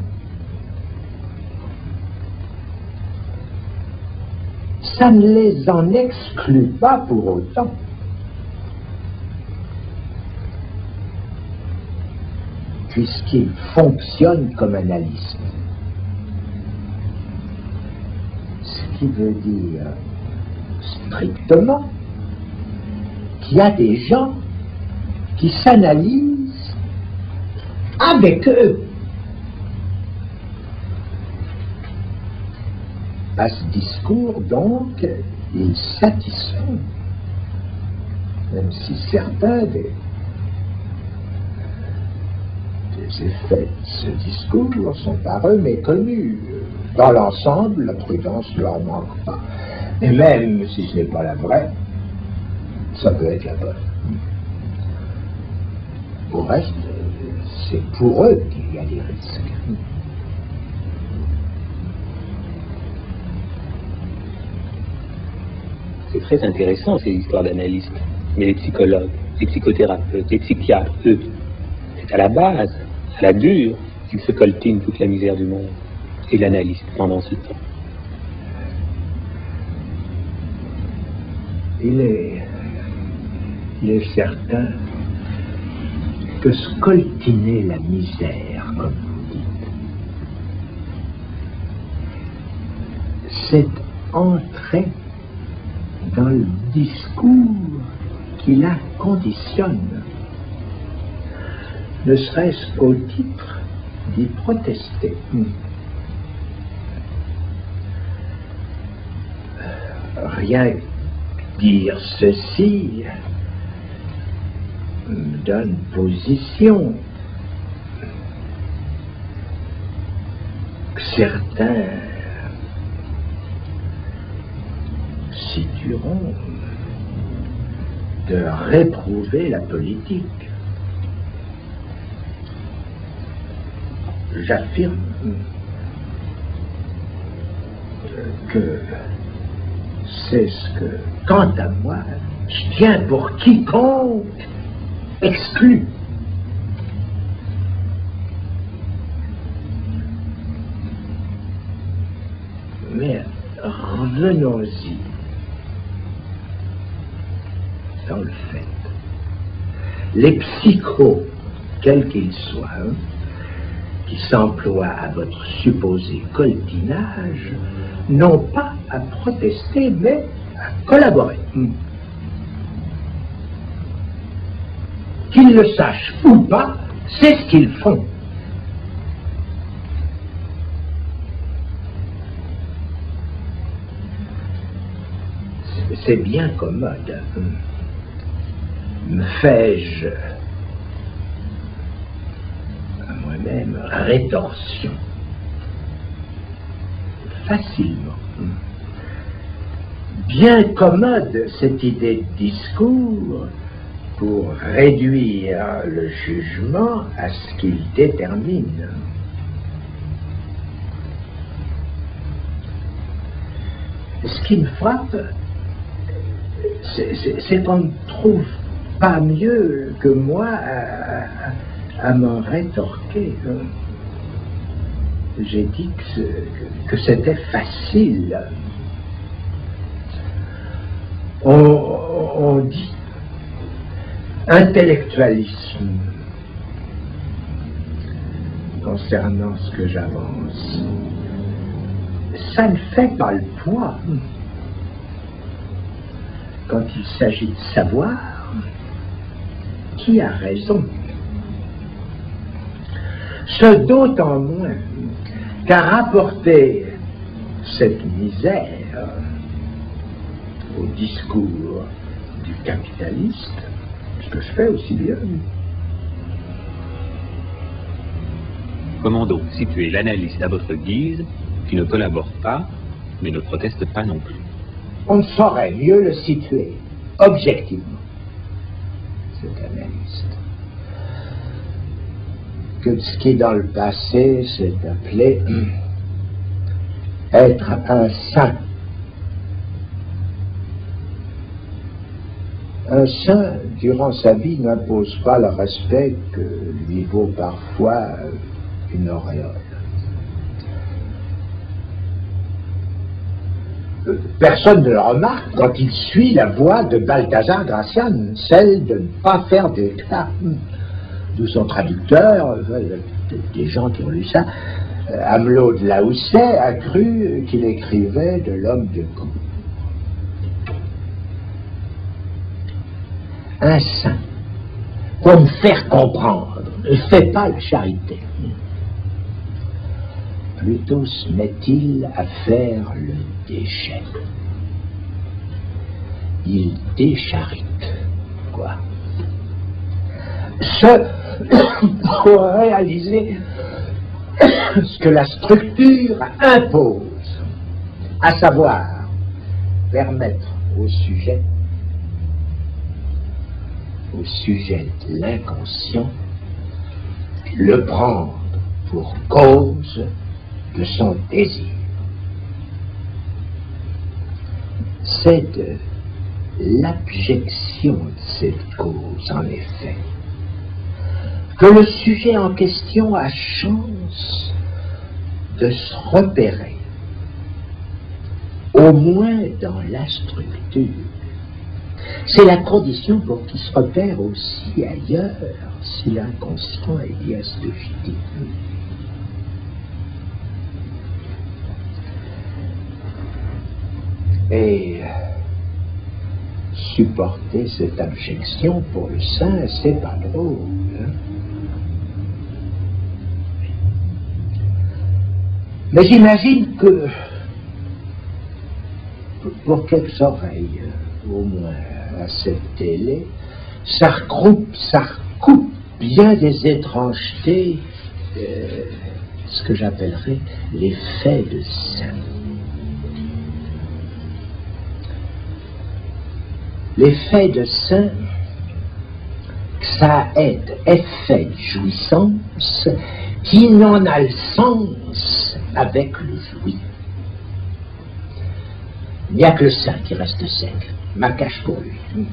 Ça ne les en exclut pas pour autant. Puisqu'ils fonctionnent comme analystes. Ce qui veut dire strictement qu'il y a des gens qui s'analysent avec eux. À ce discours, donc, ils satisfont, même si certains des effets de ce discours sont par eux méconnus. Dans l'ensemble, la prudence ne leur manque pas. Et même si ce n'est pas la vraie, ça peut être la bonne. Au reste, c'est pour eux qu'il y a des risques. C'est très intéressant ces histoires d'analystes. Mais les psychologues, les psychothérapeutes, les psychiatres, eux, c'est à la base, à la dure, qu'ils se coltinent toute la misère du monde. Et l'analyste pendant ce temps. Il est certain que scoltiner la misère, comme vous dites, c'est entrer dans le discours qui la conditionne, ne serait-ce qu'au titre d'y protester. Rien que dire ceci me donne position. Certains situeront de réprouver la politique. J'affirme que c'est ce que, quant à moi, je tiens pour quiconque exclu. Mais revenons-y dans le fait. Les psychos, quels qu'ils soient, qui s'emploient à votre supposé coltinage, n'ont pas à protester, mais à collaborer. Qu'ils le sachent ou pas, c'est ce qu'ils font. C'est bien commode. Me fais-je à moi-même rétorsion facilement. Bien commode cette idée de discours pour réduire le jugement à ce qu'il détermine. Ce qui me frappe, c'est qu'on ne trouve pas mieux que moi à m'en rétorquer. J'ai dit que c'était facile. On dit intellectualisme concernant ce que j'avance. Ça ne fait pas le poids. Quand il s'agit de savoir qui a raison. Ce d'autant moins qu'à rapporter cette misère au discours du capitaliste, ce que je fais aussi bien. Comment donc situer l'analyste à votre guise, qui ne collabore pas, mais ne proteste pas non plus? On ne saurait mieux le situer, objectivement, cet analyste, que ce qui dans le passé s'est appelé être un saint. Un saint, durant sa vie, n'impose pas le respect que lui vaut parfois une auréole. Personne ne le remarque quand il suit la voie de Balthazar Gracian, celle de ne pas faire d'éclat. D'où son traducteur, des gens qui ont lu ça, Amelot de Lahoussaye a cru qu'il écrivait de l'homme de goût. Un saint, pour me faire comprendre, ne fait pas la charité. Plutôt se met-il à faire le déchet. Il décharite, quoi. Pour réaliser ce que la structure impose, à savoir permettre au sujet de l'inconscient, le prendre pour cause de son désir. C'est de l'abjection de cette cause, en effet, que le sujet en question a chance de se repérer, au moins dans la structure. C'est la condition pour qu'il se repère aussi ailleurs, si l'inconscient est bien stupide. Et supporter cette abjection pour le saint, c'est pas drôle. Hein? Mais j'imagine que pour quelques oreilles, au moins à cette télé, ça recoupe bien des étrangetés, ce que j'appellerais les faits de saint. Les faits de saint, ça est effet de jouissance qui n'en a le sens avec le jouit. Il n'y a que le saint qui reste sec, macache pour lui.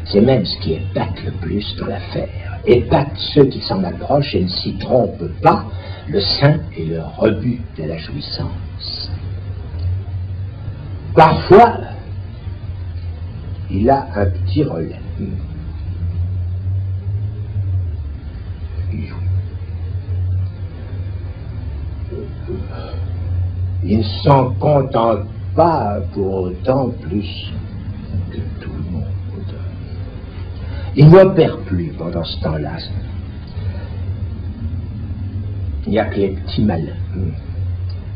C'est même ce qui épate le plus dans l'affaire. Épate ceux qui s'en approchent et ne s'y trompent pas. Le saint est le rebut de la jouissance. Parfois, il a un petit relais. Il ne s'en contente pas pour autant plus que tout le monde. Il n'opère plus pendant ce temps-là. Il n'y a que les petits malins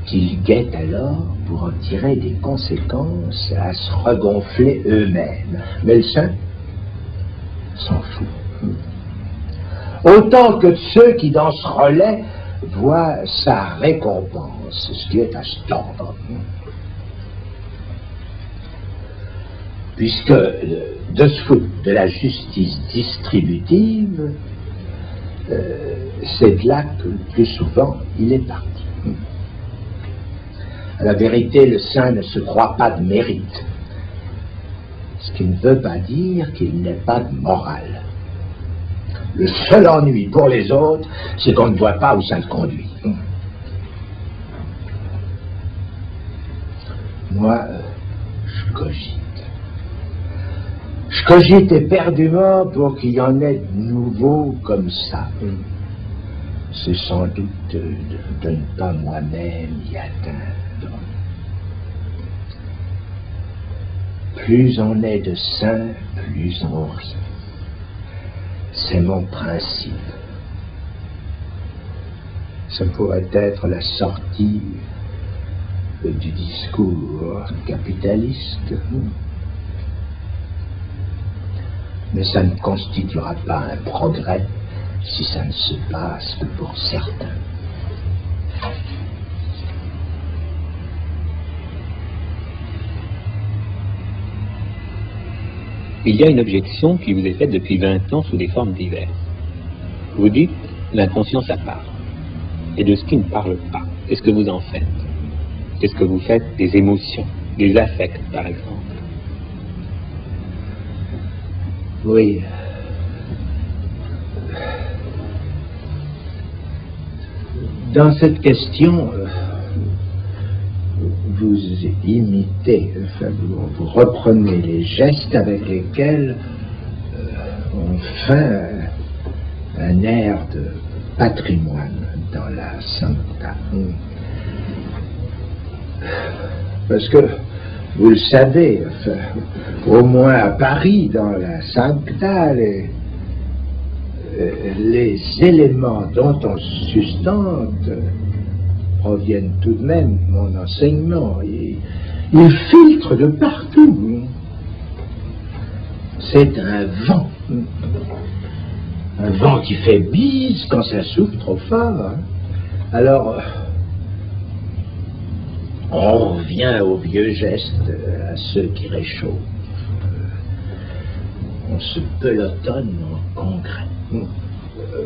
qu'ils guettent alors pour en tirer des conséquences à se regonfler eux-mêmes. Mais le saint s'en fout. Autant que ceux qui dans ce relais voient sa récompense, ce qui est à se tordre. Puisque de se foutre de la justice distributive, c'est de là que le plus souvent il est parti. À la vérité, le saint ne se croit pas de mérite, ce qui ne veut pas dire qu'il n'ait pas de morale. Le seul ennui pour les autres, c'est qu'on ne voit pas où ça le conduit. Moi, je cogite. Je cogite éperdument pour qu'il y en ait de nouveaux comme ça. C'est sans doute de ne pas moi-même y atteindre. Plus on est de saints, plus on rit. C'est mon principe. Ça pourrait être la sortie du discours capitaliste, mais ça ne constituera pas un progrès si ça ne se passe que pour certains. Il y a une objection qui vous est faite depuis 20 ans sous des formes diverses. Vous dites, l'inconscient ça parle. Et de ce qui ne parle pas, qu'est-ce que vous en faites? Qu'est-ce que vous faites des émotions, des affects, par exemple? Oui. Dans cette question, vous imitez, enfin, vous reprenez les gestes avec lesquels on fait un air de patrimoine dans la Sancta. Parce que, vous le savez, enfin, au moins à Paris, dans la Sancta, les éléments dont on se sustente proviennent tout de même de mon enseignement. Ils filtrent de partout. C'est un vent qui fait bise quand ça souffle trop fort. Alors, on revient aux vieux gestes, à ceux qui réchauffent. On se pelotonne en congrès.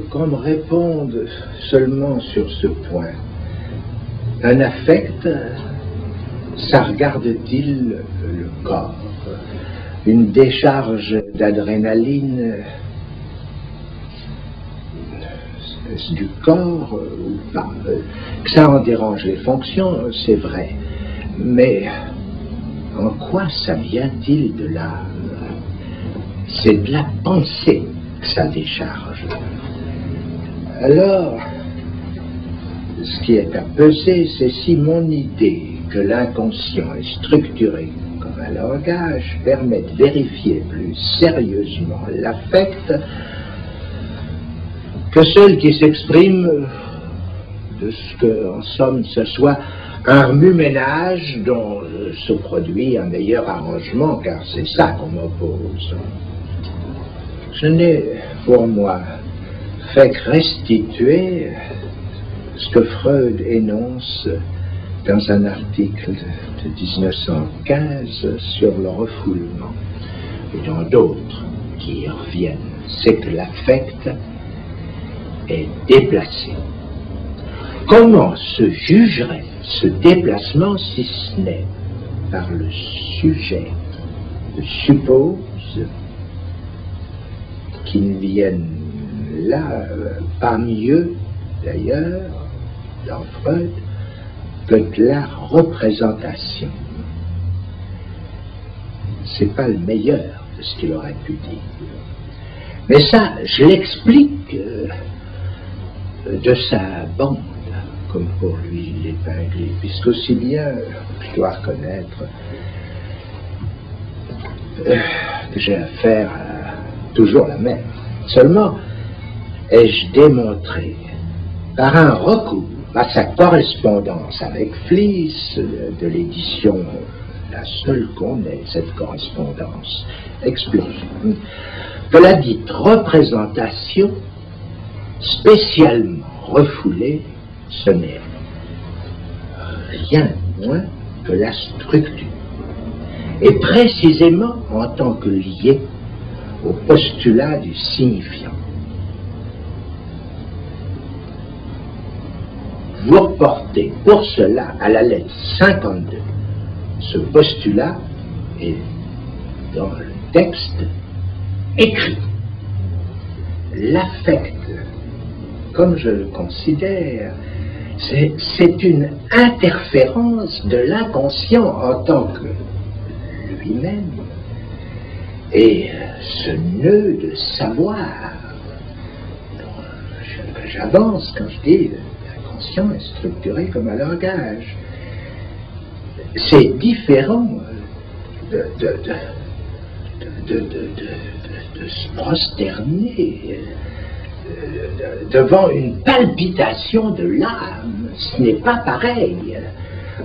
Qu'on me réponde seulement sur ce point. Un affect, ça regarde-t-il le corps? Une décharge d'adrénaline du corps ou pas? Que ça en dérange les fonctions, c'est vrai. Mais en quoi ça vient-il de l'âme? C'est de la pensée que ça décharge. Alors, ce qui est à peser, c'est si mon idée que l'inconscient est structuré comme un langage permet de vérifier plus sérieusement l'affect que celle qui s'exprime de ce que, en somme, ce soit un remue-ménage dont se produit un meilleur arrangement, car c'est ça qu'on m'oppose. Je n'ai, pour moi, fait que restituer ce que Freud énonce dans un article de 1915 sur le refoulement, et dans d'autres qui y reviennent. C'est que l'affect est déplacé. Comment se jugerait ce déplacement si ce n'est par le sujet? Je suppose qu'il ne vienne là pas mieux, d'ailleurs, dans Freud, que de la représentation. C'est pas le meilleur de ce qu'il aurait pu dire. Mais ça, je l'explique de sa bande, comme pour lui l'épingler, puisqu'aussi bien, je dois reconnaître que j'ai affaire à toujours la même. Seulement, ai-je démontré par un recours à sa correspondance avec Fliess de l'édition, la seule qu'on ait, cette correspondance explosion, que la dite représentation spécialement refoulée, ce n'est rien de moins que la structure, et précisément en tant que liée au postulat du signifiant. Vous reportez pour cela à la lettre 52. Ce postulat est dans le texte écrit. L'affect, comme je le considère, c'est une interférence de l'inconscient en tant que lui-même. Et ce nœud de savoir que j'avance quand je dis l'inconscient est structuré comme un langage, c'est différent de se prosterner devant une palpitation de l'âme. Ce n'est pas pareil.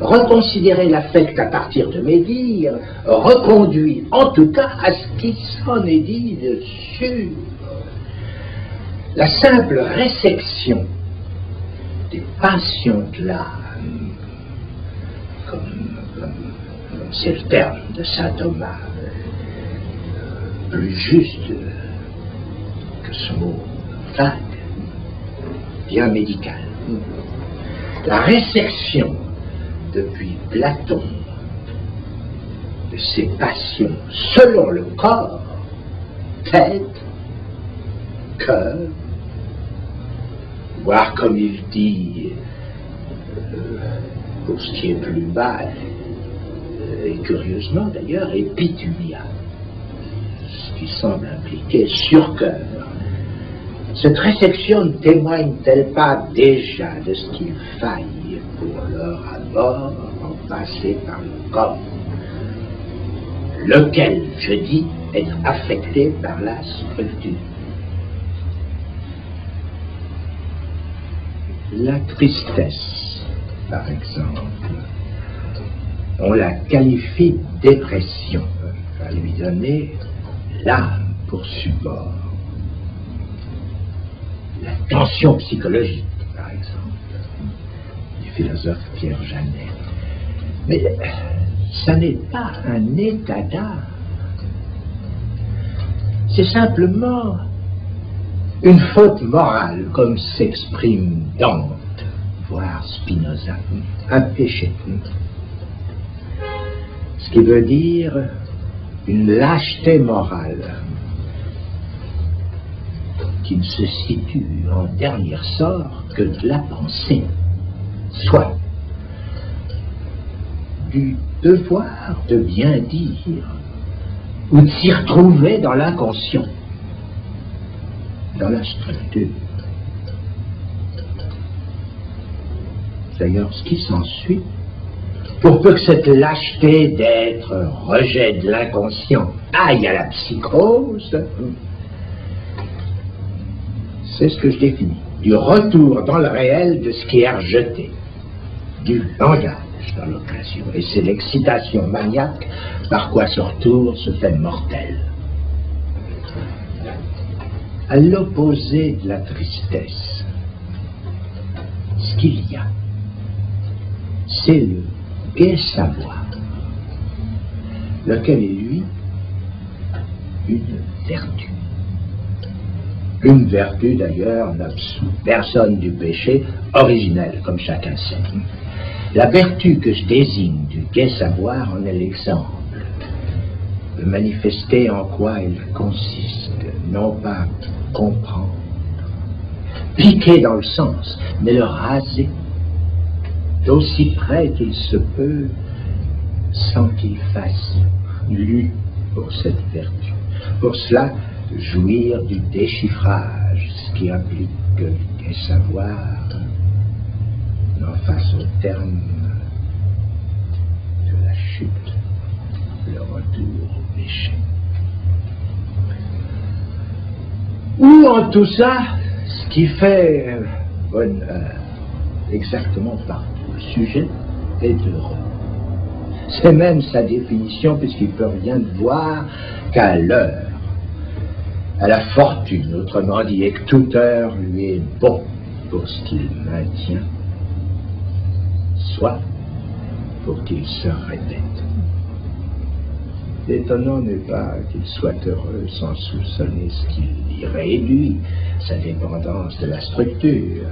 Reconsidérer l'affect à partir de mes dires reconduit en tout cas à ce qui s'en est dit dessus. La simple résection des passions de l'âme, comme c'est le terme de saint Thomas, plus juste que ce mot vague, bien médical. La résection depuis Platon de ces passions selon le corps, tête, cœur, voire comme il dit, pour ce qui est plus bas, et curieusement d'ailleurs, épithumia, ce qui semble impliquer surcœur. Cette réception ne témoigne-t-elle pas déjà de ce qu'il faille pour leur abord en passer par le corps, lequel, je dis, est affecté par la structure? La tristesse, par exemple, on la qualifie de dépression, à lui donner l'âme pour support. La tension psychologique, par exemple, du philosophe Pierre Janet. Mais ça n'est pas un état d'âme. C'est simplement une faute morale, comme s'exprime Dante, voire Spinoza, un péché. Ce qui veut dire une lâcheté morale qui ne se situe en dernier sort que de la pensée, soit du devoir de bien dire ou de s'y retrouver dans l'inconscient, dans la structure. D'ailleurs, ce qui s'ensuit, pour peu que cette lâcheté d'être rejet de l'inconscient aille à la psychose, c'est ce que je définis, du retour dans le réel de ce qui est rejeté, du langage dans l'occasion, et c'est l'excitation maniaque par quoi ce retour se fait mortel. À l'opposé de la tristesse, ce qu'il y a, c'est le gai savoir, lequel est, lui, une vertu. Une vertu, d'ailleurs, n'absout personne du péché originel, comme chacun sait. La vertu que je désigne du gai savoir en est l'exemple de manifester en quoi elle consiste, non pas comprendre, piquer dans le sens, mais le raser d'aussi près qu'il se peut, sans qu'il fasse lutte pour cette vertu. Pour cela, jouir du déchiffrage, ce qui implique que le gai savoir n'en fasse au terme de la chute, le retour au péché. Ou en tout ça, ce qui fait bonheur, exactement partout, le sujet est heureux. C'est même sa définition, puisqu'il ne peut rien voir qu'à l'heure, à la fortune, autrement dit, et que toute heure lui est bon pour ce qu'il maintient, soit pour qu'il se répète. L'étonnant n'est pas qu'il soit heureux sans soupçonner ce qui y réduit, sa dépendance de la structure.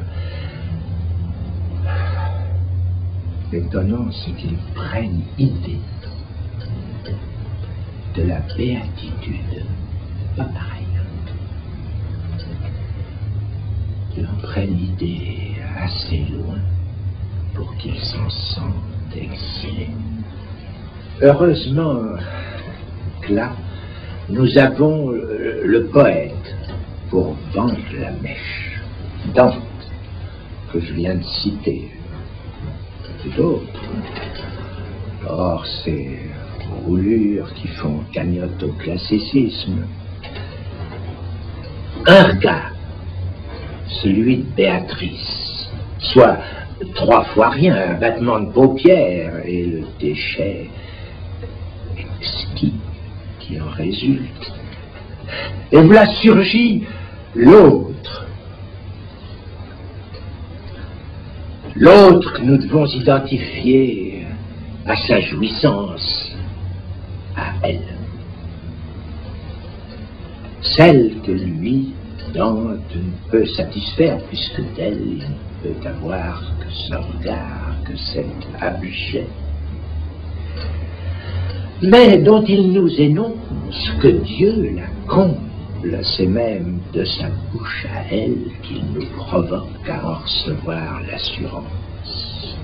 L'étonnant, c'est qu'il prenne idée de la béatitude, pas pareil. Qu'il en prenne idée assez loin pour qu'il s'en sente exilé. Heureusement que là, nous avons le poète pour vendre la mèche, Dante, que je viens de citer, et d'autres. Or, ces roulures qui font cagnotte au classicisme. Un regard, celui de Béatrice, soit 3 fois rien, un battement de paupières, et le déchet exquis qui en résulte. Et voilà surgit l'autre. L'autre que nous devons identifier à sa jouissance, à elle. Celle que lui Dante ne peut satisfaire, puisque d'elle il ne peut avoir que ce regard, que cet objet, mais dont il nous énonce que Dieu la comble, c'est même de sa bouche à elle qu'il nous provoque à en recevoir l'assurance.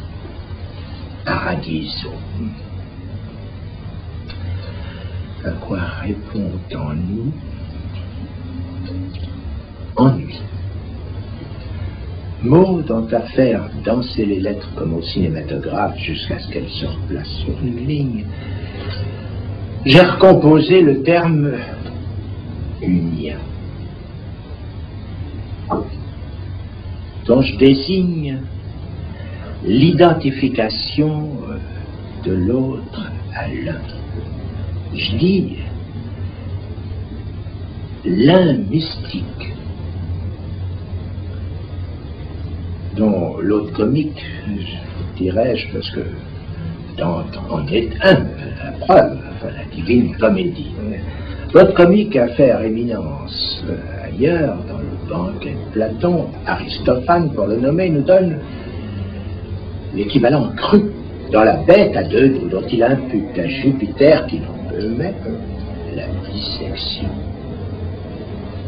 Paradiso. À quoi répond en nous ennui. Mots dont à faire danser les lettres comme au cinématographe jusqu'à ce qu'elles se replacent sur une ligne. J'ai recomposé le terme unien, dont je désigne l'identification de l'autre à l'un. Je dis l'un mystique, dont l'autre comique, dirais-je, parce que Dante en est un, la preuve, enfin, la divine comédie. L'autre comique a fait éminence ailleurs, dans le banquet de Platon. Aristophane, pour le nommer, nous donne l'équivalent cru dans la bête à deux dos, dont il impute à Jupiter, qui n'en peut mettre, la dissection.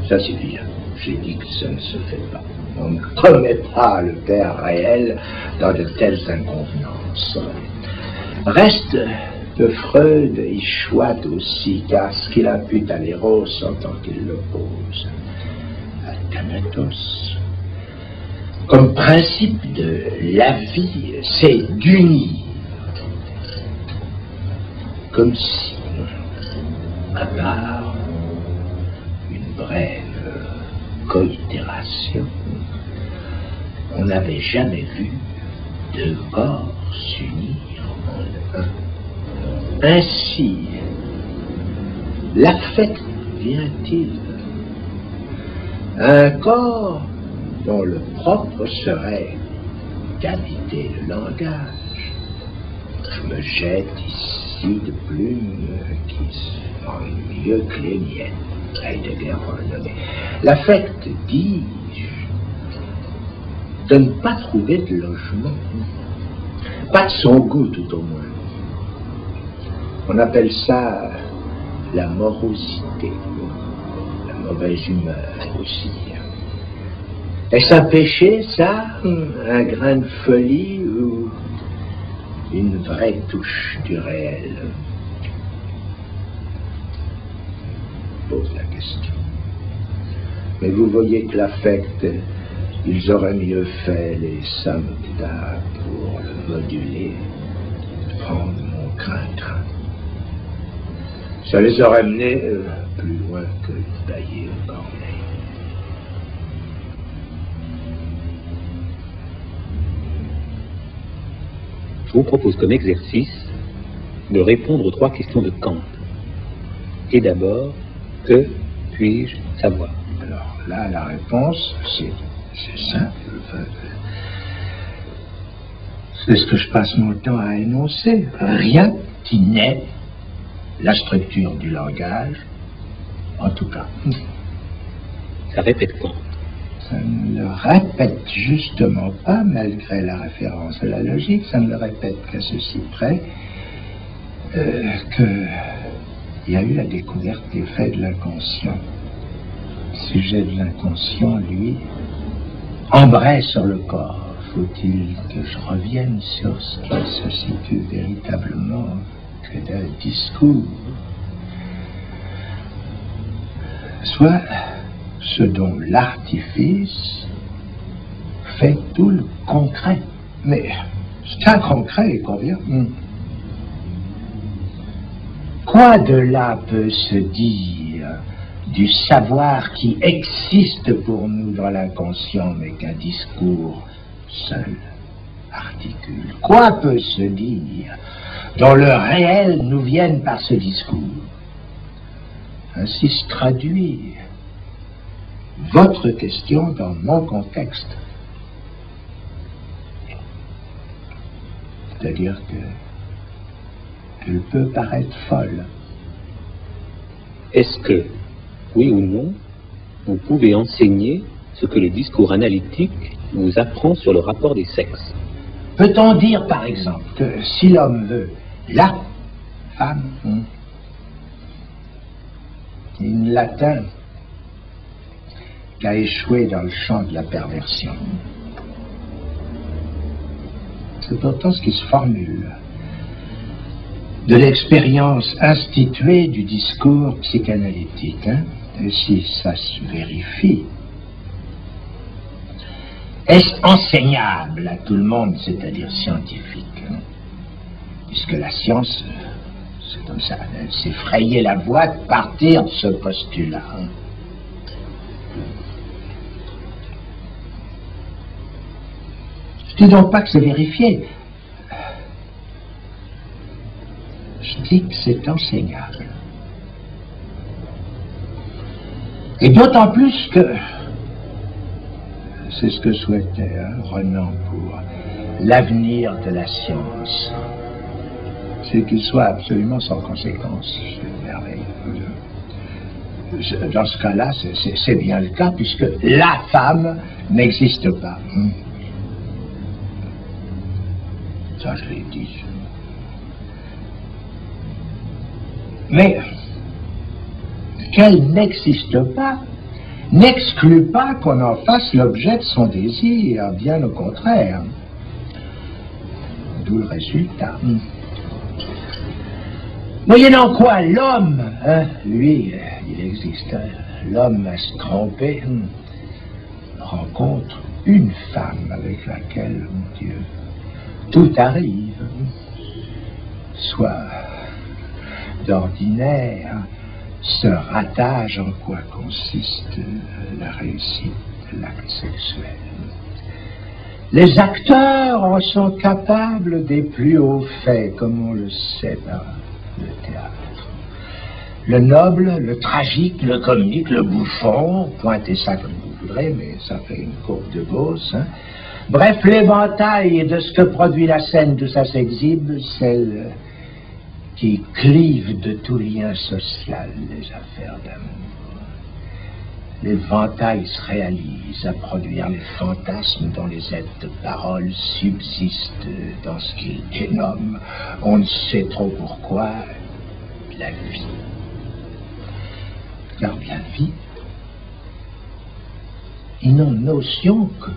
Ça c'est bien. J'ai dit que ça ne se fait pas. On ne remet pas le père réel dans de telles inconvenances. Reste que Freud y chouette aussi, car ce qu'il impute à l'Éros en tant qu'il l'oppose à Thanatos. Comme principe de la vie, c'est d'unir, comme si, à part une brève coïtération, on n'avait jamais vu deux corps s'unir en un. Ainsi, l'affect vient-il un corps dont le propre serait d'habiter le langage. Je me jette ici de plumes qui sont mieux que les miennes. Heidegger pour le nommer. L'affect, dis-je, de ne pas trouver de logement, pas de son goût tout au moins. On appelle ça la morosité, la mauvaise humeur aussi. Est-ce un péché, ça? Un grain de folie ou une vraie touche du réel? Pose la question. Mais vous voyez que l'affect, ils auraient mieux fait, les Samhita, pour le moduler, prendre mon crainte. Ça les aurait menés plus loin que le tailler au cornet. Je vous propose comme exercice de répondre aux 3 questions de Kant. Et d'abord, que puis-je savoir? Alors là, la réponse, c'est simple. C'est ce que je passe mon temps à énoncer. Rien qui n'est la structure du langage, en tout cas. Ça répète Kant. Ça ne le répète justement pas, malgré la référence à la logique, ça ne le répète qu'à ceci près, qu'il y a eu la découverte des faits de l'inconscient. Le sujet de l'inconscient, lui, embraye sur le corps. Faut-il que je revienne sur ce qui se situe véritablement que d'un discours, soit ce dont l'artifice fait tout le concret. Mais c'est inconcret, il convient. Quoi de là peut se dire du savoir qui existe pour nous dans l'inconscient, mais qu'un discours seul articule? Quoi peut se dire dont le réel nous vienne par ce discours? Ainsi se traduit votre question dans mon contexte. C'est-à-dire qu'elle peut paraître folle. Est-ce que, oui ou non, vous pouvez enseigner ce que le discours analytique vous apprend sur le rapport des sexes. Peut-on dire, par exemple, que si l'homme veut la femme, il ne l'atteint qu'à échouer dans le champ de la perversion? C'est pourtant ce qui se formule de l'expérience instituée du discours psychanalytique. Et si ça se vérifie, est-ce enseignable à tout le monde, c'est-à-dire scientifique, puisque la science, c'est comme ça, elle s'est frayé la voie de partir de ce postulat. Je dis donc pas que c'est vérifié. Je dis que c'est enseignable. Et d'autant plus que c'est ce que souhaitait Renan pour l'avenir de la science. C'est qu'il soit absolument sans conséquence. C'est merveilleux. Dans ce cas-là, c'est bien le cas, puisque la femme n'existe pas. Ça, je l'ai dit. Mais qu'elle n'existe pas n'exclut pas qu'on en fasse l'objet de son désir, bien au contraire. D'où le résultat. Moyennant quoi, l'homme, lui, il existe. L'homme à se tromper rencontre une femme avec laquelle, mon Dieu, tout arrive. Soit d'ordinaire, se rattache en quoi consiste la réussite de l'acte sexuel. Les acteurs en sont capables des plus hauts faits, comme on le sait dans le théâtre. Le noble, le tragique, le comique, le bouffon, pointez ça comme vous voudrez, mais ça fait une courbe de Gauss. Bref, l'éventail de ce que produit la scène, tout ça s'exhibe, celle qui clive de tout lien social les affaires d'amour. L'éventail se réalise à produire les fantasmes dont les êtres de parole subsistent dans ce qu'ils dénomment, on ne sait trop pourquoi, la vie. Car bien vie, ils n'ont notion que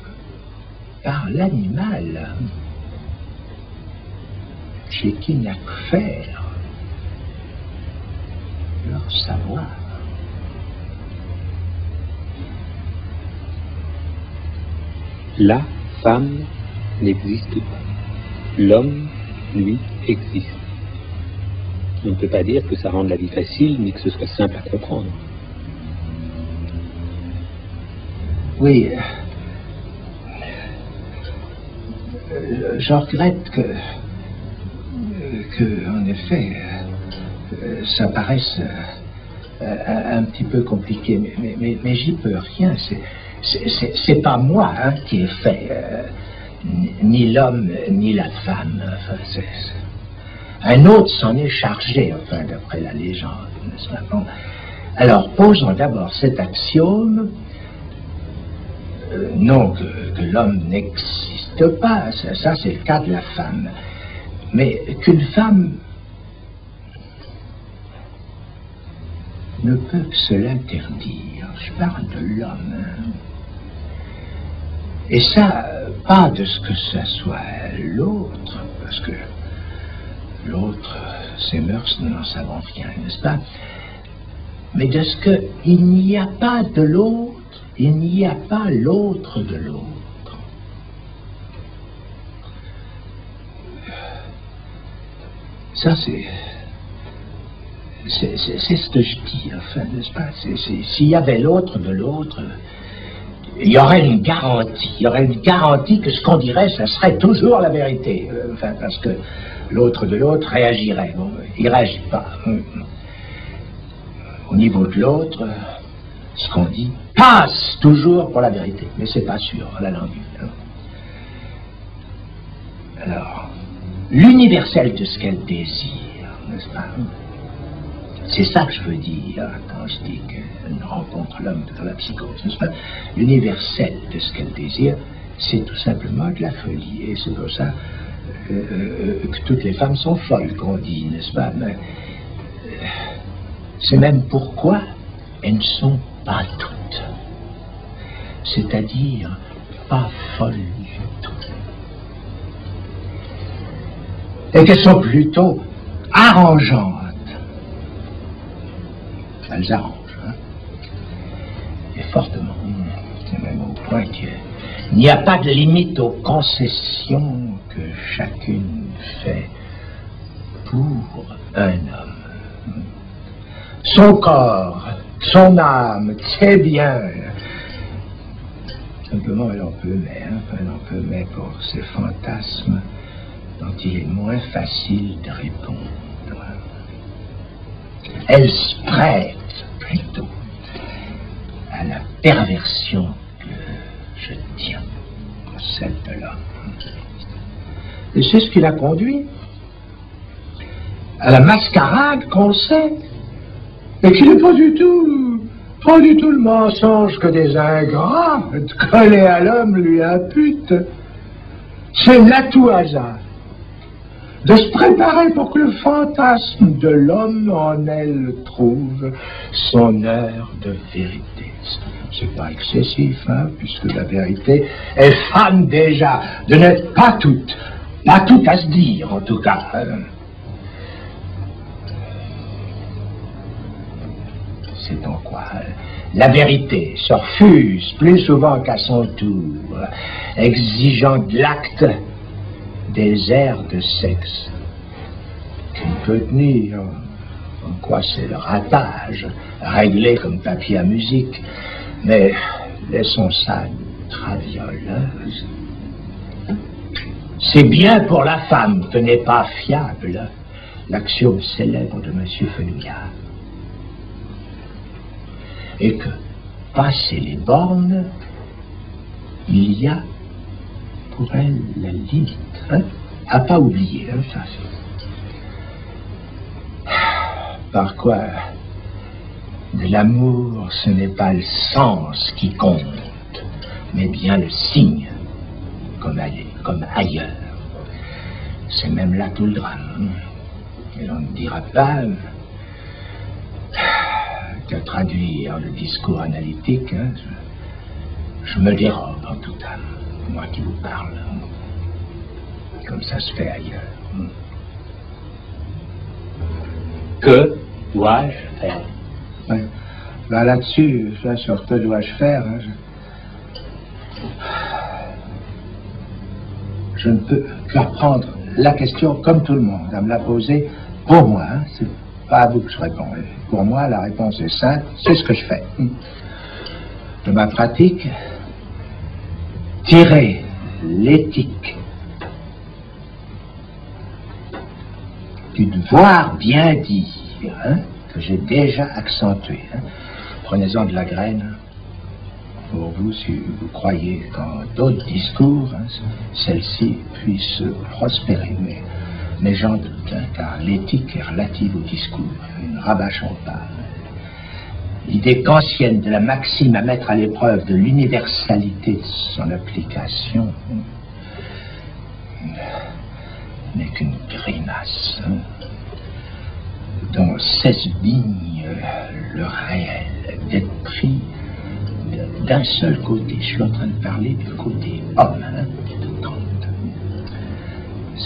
par l'animal, chez qui n'a que faire leur savoir. La femme n'existe pas. L'homme, lui, existe. On ne peut pas dire que ça rende la vie facile, ni que ce soit simple à comprendre. Oui. Je regrette que en effet, ça paraisse un petit peu compliqué, mais j'y peux rien. C'est pas moi qui ai fait ni l'homme ni la femme. Enfin, un autre s'en est chargé, enfin, d'après la légende, n'est-ce pas? Bon. Alors, posons d'abord cet axiome, non que l'homme n'existe pas, ça c'est le cas de la femme, mais qu'une femme ne peut que se l'interdire. Je parle de l'homme. Et ça, pas de ce que ça soit l'autre, parce que l'autre, ses mœurs, nous n'en savons rien, n'est-ce pas? Mais de ce qu'il n'y a pas de l'autre, il n'y a pas l'autre de l'autre. Ça, c'est ce que je dis, enfin, n'est-ce pas? S'il y avait l'autre de l'autre, il y aurait une garantie. Il y aurait une garantie que ce qu'on dirait, ça serait toujours la vérité. Enfin, parce que l'autre de l'autre réagirait. Bon, il ne réagit pas. Au niveau de l'autre, ce qu'on dit passe toujours pour la vérité. Mais c'est pas sûr, la langue. Alors, l'universel de ce qu'elle désire, n'est-ce pas? C'est ça que je veux dire quand je dis qu'elle rencontre l'homme dans la psychose, n'est-ce pas? L'universel de ce qu'elle désire, c'est tout simplement de la folie. Et c'est pour ça que toutes les femmes sont folles, qu'on dit, n'est-ce pas? Mais c'est même pourquoi elles ne sont pas toutes. C'est-à-dire pas folles du tout. Et qu'elles sont plutôt arrangeantes. Elles arrangent, hein? Et fortement. C'est même au point qu'il n'y a pas de limite aux concessions que chacune fait pour un homme. Son corps, son âme, ses biens. Simplement, elle en peut, mais pour ces fantasmes dont il est moins facile de répondre. Elle se prête plutôt à la perversion que je tiens, celle de l'homme. Et c'est ce qui l'a conduit à la mascarade qu'on sait, et qui n'est pas du tout le mensonge que des ingrats de coller à l'homme lui impute. C'est là tout hasard de se préparer pour que le fantasme de l'homme en elle trouve son heure de vérité. C'est pas excessif, hein, puisque la vérité est fan déjà de n'être pas toute à se dire, en tout cas. C'est en quoi la vérité se refuse plus souvent qu'à son tour, exigeant de l'acte des airs de sexe qui ne peut tenir, en quoi c'est le ratage, réglé comme papier à musique, mais laissons ça travioleuse. C'est bien pour la femme que n'est pas fiable l'axiome célèbre de M. Fenouillard. Et que, passé les bornes, il y a pour elle la limite, hein, à pas oublier, hein, ça. Par quoi, de l'amour, ce n'est pas le sens qui compte, mais bien le signe, comme ailleurs. C'est même là tout le drame. Et l'on ne dira pas qu'à traduire le discours analytique, hein, je me dérobe en toute âme, moi qui vous parle, comme ça se fait ailleurs. Que dois-je faire? Ouais. Ben là-dessus, sur que dois-je faire, hein, je ne peux que reprendre la question comme tout le monde, à me la poser pour moi, hein, c'est pas à vous que je réponds. Pour moi, la réponse est simple, c'est ce que je fais. De ma pratique, tirer l'éthique du devoir bien dire, hein, que j'ai déjà accentué. Hein. Prenez-en de la graine pour vous si vous croyez qu'en d'autres discours, hein, celle-ci puisse prospérer. Mais j'en doute, hein, car l'éthique est relative au discours. Ne rabâchons pas. L'idée kantienne de la maxime à mettre à l'épreuve de l'universalité de son application n'est qu'une grimace, hein, dont s'esbigne le réel, d'être pris d'un seul côté. Je suis en train de parler du côté homme, hein, de Kant.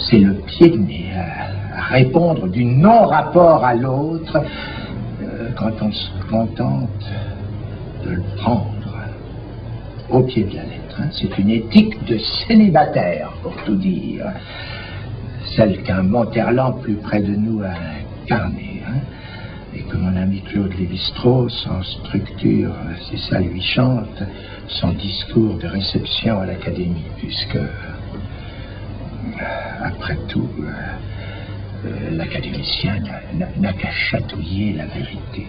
C'est le pied de nez à répondre du non-rapport à l'autre quand on se contente de le prendre au pied de la lettre. Hein. C'est une éthique de célibataire, pour tout dire. Celle qu'un Monterland plus près de nous a incarnée. Hein. Et que mon ami Claude Lévi-Strauss, en structure, si ça lui chante, son discours de réception à l'Académie, puisque, après tout, l'académicien n'a qu'à chatouiller la vérité.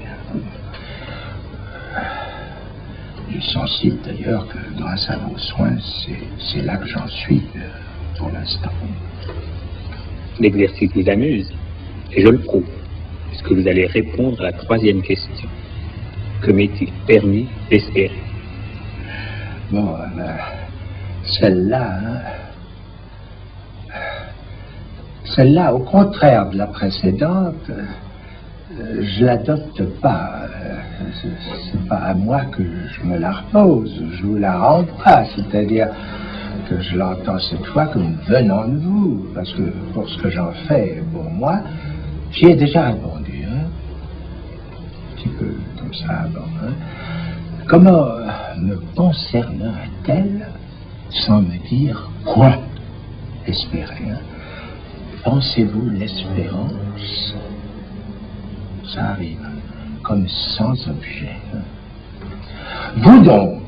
Il est sensible d'ailleurs que, grâce à vos soins, c'est là que j'en suis pour l'instant. L'exercice vous amuse, et je le prouve. puisque vous allez répondre à la troisième question. Que m'est-il permis d'espérer? Bon, celle-là, celle-là, au contraire de la précédente, je l'adopte pas. C'est pas à moi que je me la repose, je vous la renvoie, c'est-à-dire que je l'entends cette fois comme venant de vous, parce que pour ce que j'en fais pour moi, j'y ai déjà répondu, hein? Un petit peu comme ça avant. Hein? Comment me concernerait-elle sans me dire quoi espérer? Hein? Pensez-vous l'espérance? Ça arrive, comme sans objet. Hein? Vous donc,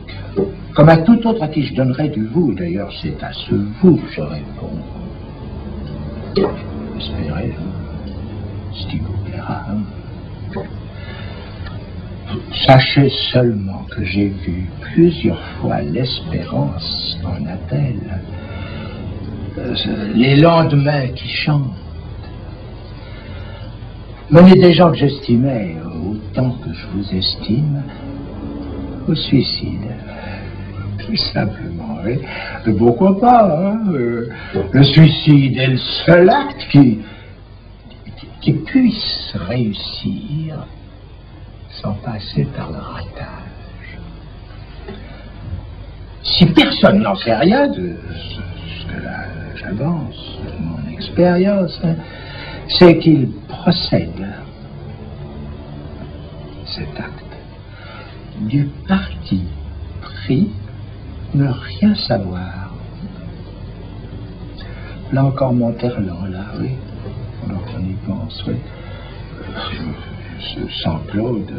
comme à tout autre à qui je donnerais du vous, d'ailleurs c'est à ce vous que je réponds. Espérez, ce qui vous plaira. Hein? Sachez seulement que j'ai vu plusieurs fois l'espérance en appel, les lendemains qui chantent, mener des gens que j'estimais autant que je vous estime au suicide. Tout simplement, oui. Mais pourquoi pas, hein? Le suicide est le seul acte qui puisse réussir sans passer par le ratage. Si personne n'en sait rien de ce que là j'avance, de mon expérience, hein, c'est qu'il procède, cet acte, du parti pris ne rien savoir. Là encore Monterland, là, oui, alors qu'on y pense, oui. Sans Claude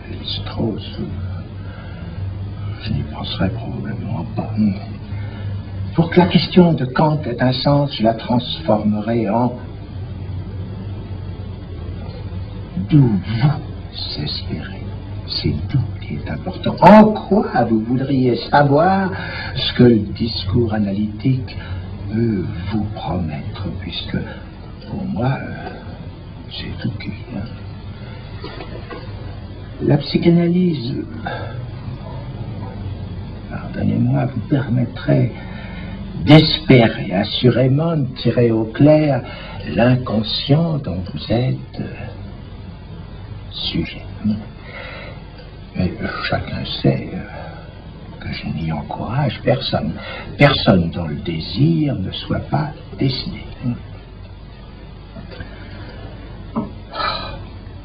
Lévi-Strauss, je n'y penserais probablement pas. Pour que la question de Kant ait un sens, je la transformerai en d'où vous espérez. C'est d'où qui est important. En quoi vous voudriez savoir ce que le discours analytique peut vous promettre, puisque pour moi, c'est tout cuit. Hein. La psychanalyse, pardonnez-moi, vous permettrait d'espérer assurément de tirer au clair l'inconscient dont vous êtes sujet. Mais chacun sait que je n'y encourage personne. Personne dont le désir ne soit pas décidé.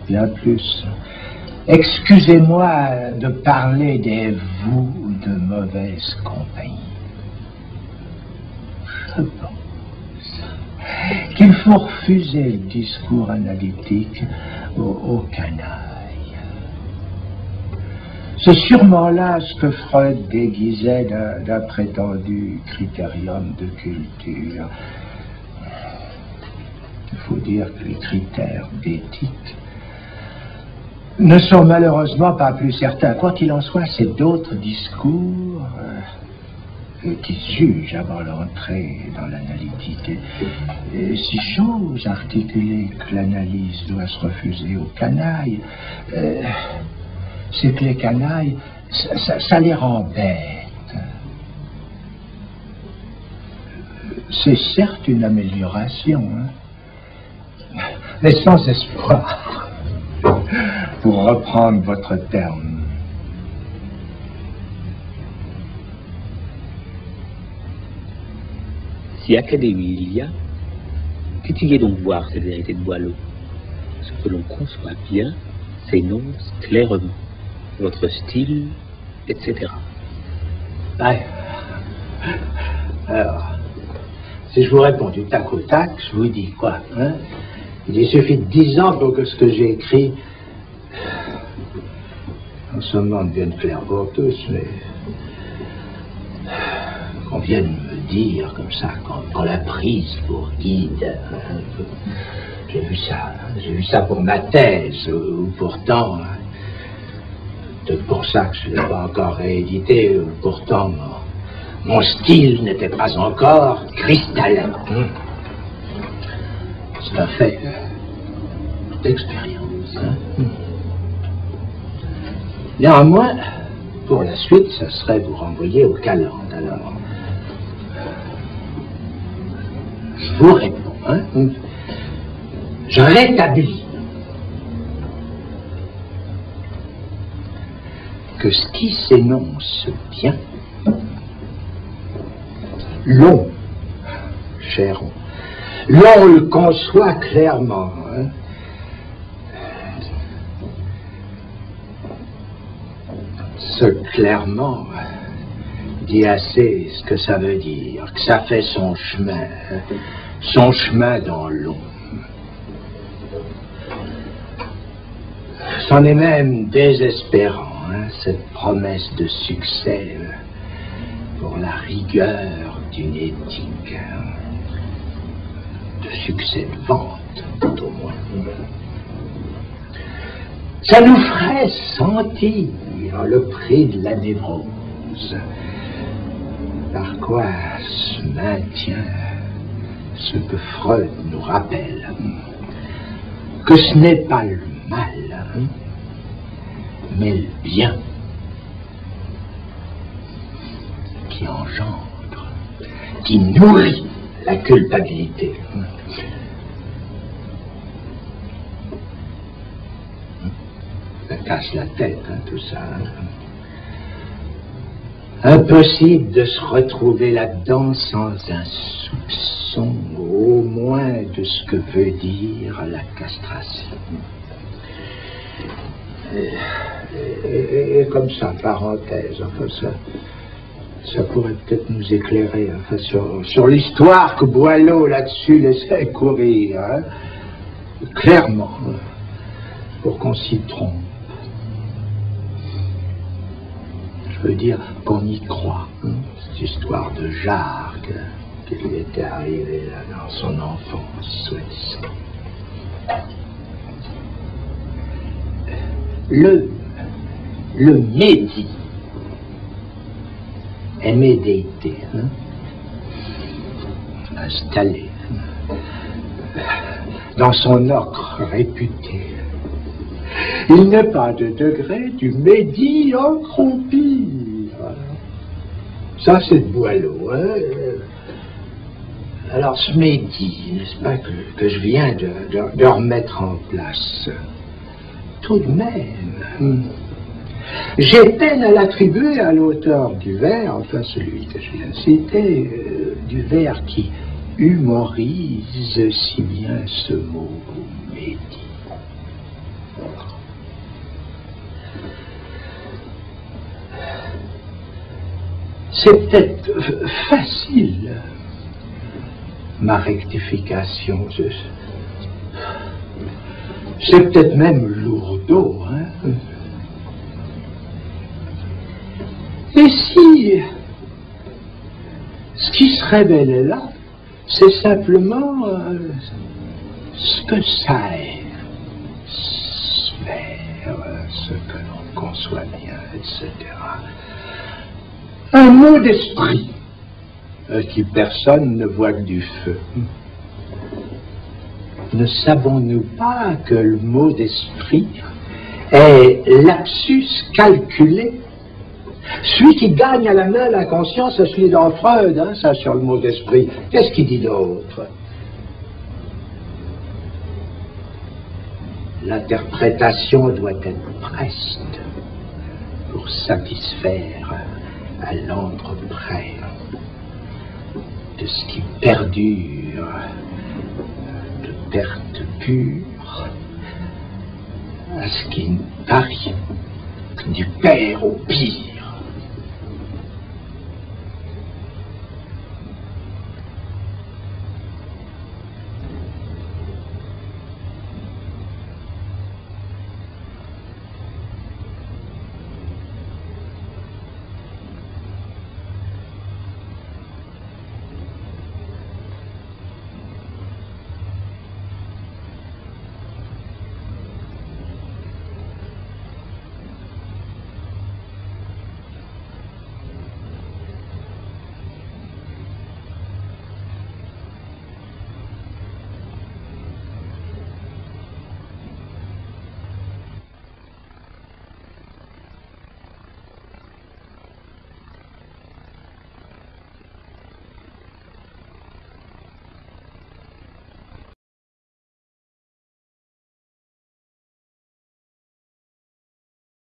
Bien plus. Excusez-moi de parler des vous de mauvaise compagnie. Je pense qu'il faut refuser le discours analytique aux canailles. C'est sûrement là ce que Freud déguisait d'un prétendu critérium de culture. Il faut dire que les critères d'éthique ne sont malheureusement pas plus certains. Quoi qu'il en soit, c'est d'autres discours qui jugent avant l'entrée dans l'analytique. Et si j'ose articuler que l'analyse doit se refuser aux canailles, c'est que les canailles, ça les rend bêtes. C'est certes une amélioration, hein, mais sans espoir. Pour reprendre votre terme. Si académie il y a, qu'étudiez donc voir cette vérité de Boileau. Ce que l'on conçoit bien s'énonce clairement. Votre style, etc. Ouais. Alors, si je vous réponds du tac au tac, je vous dis quoi, hein? Il suffit de 10 ans pour que ce que j'ai écrit, non seulement devienne clair pour tous, mais qu'on vienne me dire comme ça, qu'on l'a prise pour guide. J'ai vu ça pour ma thèse, ou pourtant, peut-être pour ça que je ne l'ai pas encore réédité, ou pourtant mon style n'était pas encore cristallin. C'est un fait. d'expérience. Hein. Néanmoins, pour la suite, ça serait vous renvoyer au Calandre. Alors, je vous réponds. Hein. Je rétablis que ce qui s'énonce bien, l'on, cher, l'on le conçoit clairement. Hein. Ce clairement dit assez ce que ça veut dire, que ça fait son chemin dans l'eau. C'en est même désespérant, hein, cette promesse de succès pour la rigueur d'une éthique, hein, de succès de vente, tout au moins. Ça nous ferait sentir le prix de la névrose, par quoi se maintient ce que Freud nous rappelle, que ce n'est pas le mal, hein, mais le bien qui engendre, qui nourrit la culpabilité. Ça casse la tête, hein, tout ça. Impossible de se retrouver là-dedans sans un soupçon, au moins, de ce que veut dire la castration. Et comme ça, parenthèse, enfin ça pourrait peut-être nous éclairer, enfin, sur l'histoire que Boileau là-dessus laissait courir, hein, clairement, pour qu'on s'y trompe. Je veux dire qu'on y croit, hein, cette histoire de Jacques, qui lui était arrivé là dans son enfance, soi-disant. Le Médi, M-E-D-I-T, hein, installé dans son ocre réputé. Il n'est pas de degré du Médi encroupi. Ça, c'est de Boileau. Hein. Alors, ce Médi, n'est-ce pas, que je viens de remettre en place, tout de même, j'ai peine à l'attribuer à l'auteur du vers, enfin celui que je viens de citer, du vers qui humorise si bien ce mot Médi. C'est peut-être facile, ma rectification. C'est peut-être même lourdeau, hein. Et si ce qui se révélait là, c'est simplement ce que ça est, sphère, ce que l'on conçoit bien, etc. Un mot d'esprit qui personne ne voit que du feu. Ne savons-nous pas que le mot d'esprit est lapsus calculé? Celui qui gagne à la main la conscience, c'est celui dans Freud, hein, ça sur le mot d'esprit. Qu'est-ce qu'il dit d'autre? L'interprétation doit être preste pour satisfaire à l'ordre près de ce qui perdure de perte pure à ce qui ne parie du père au pire.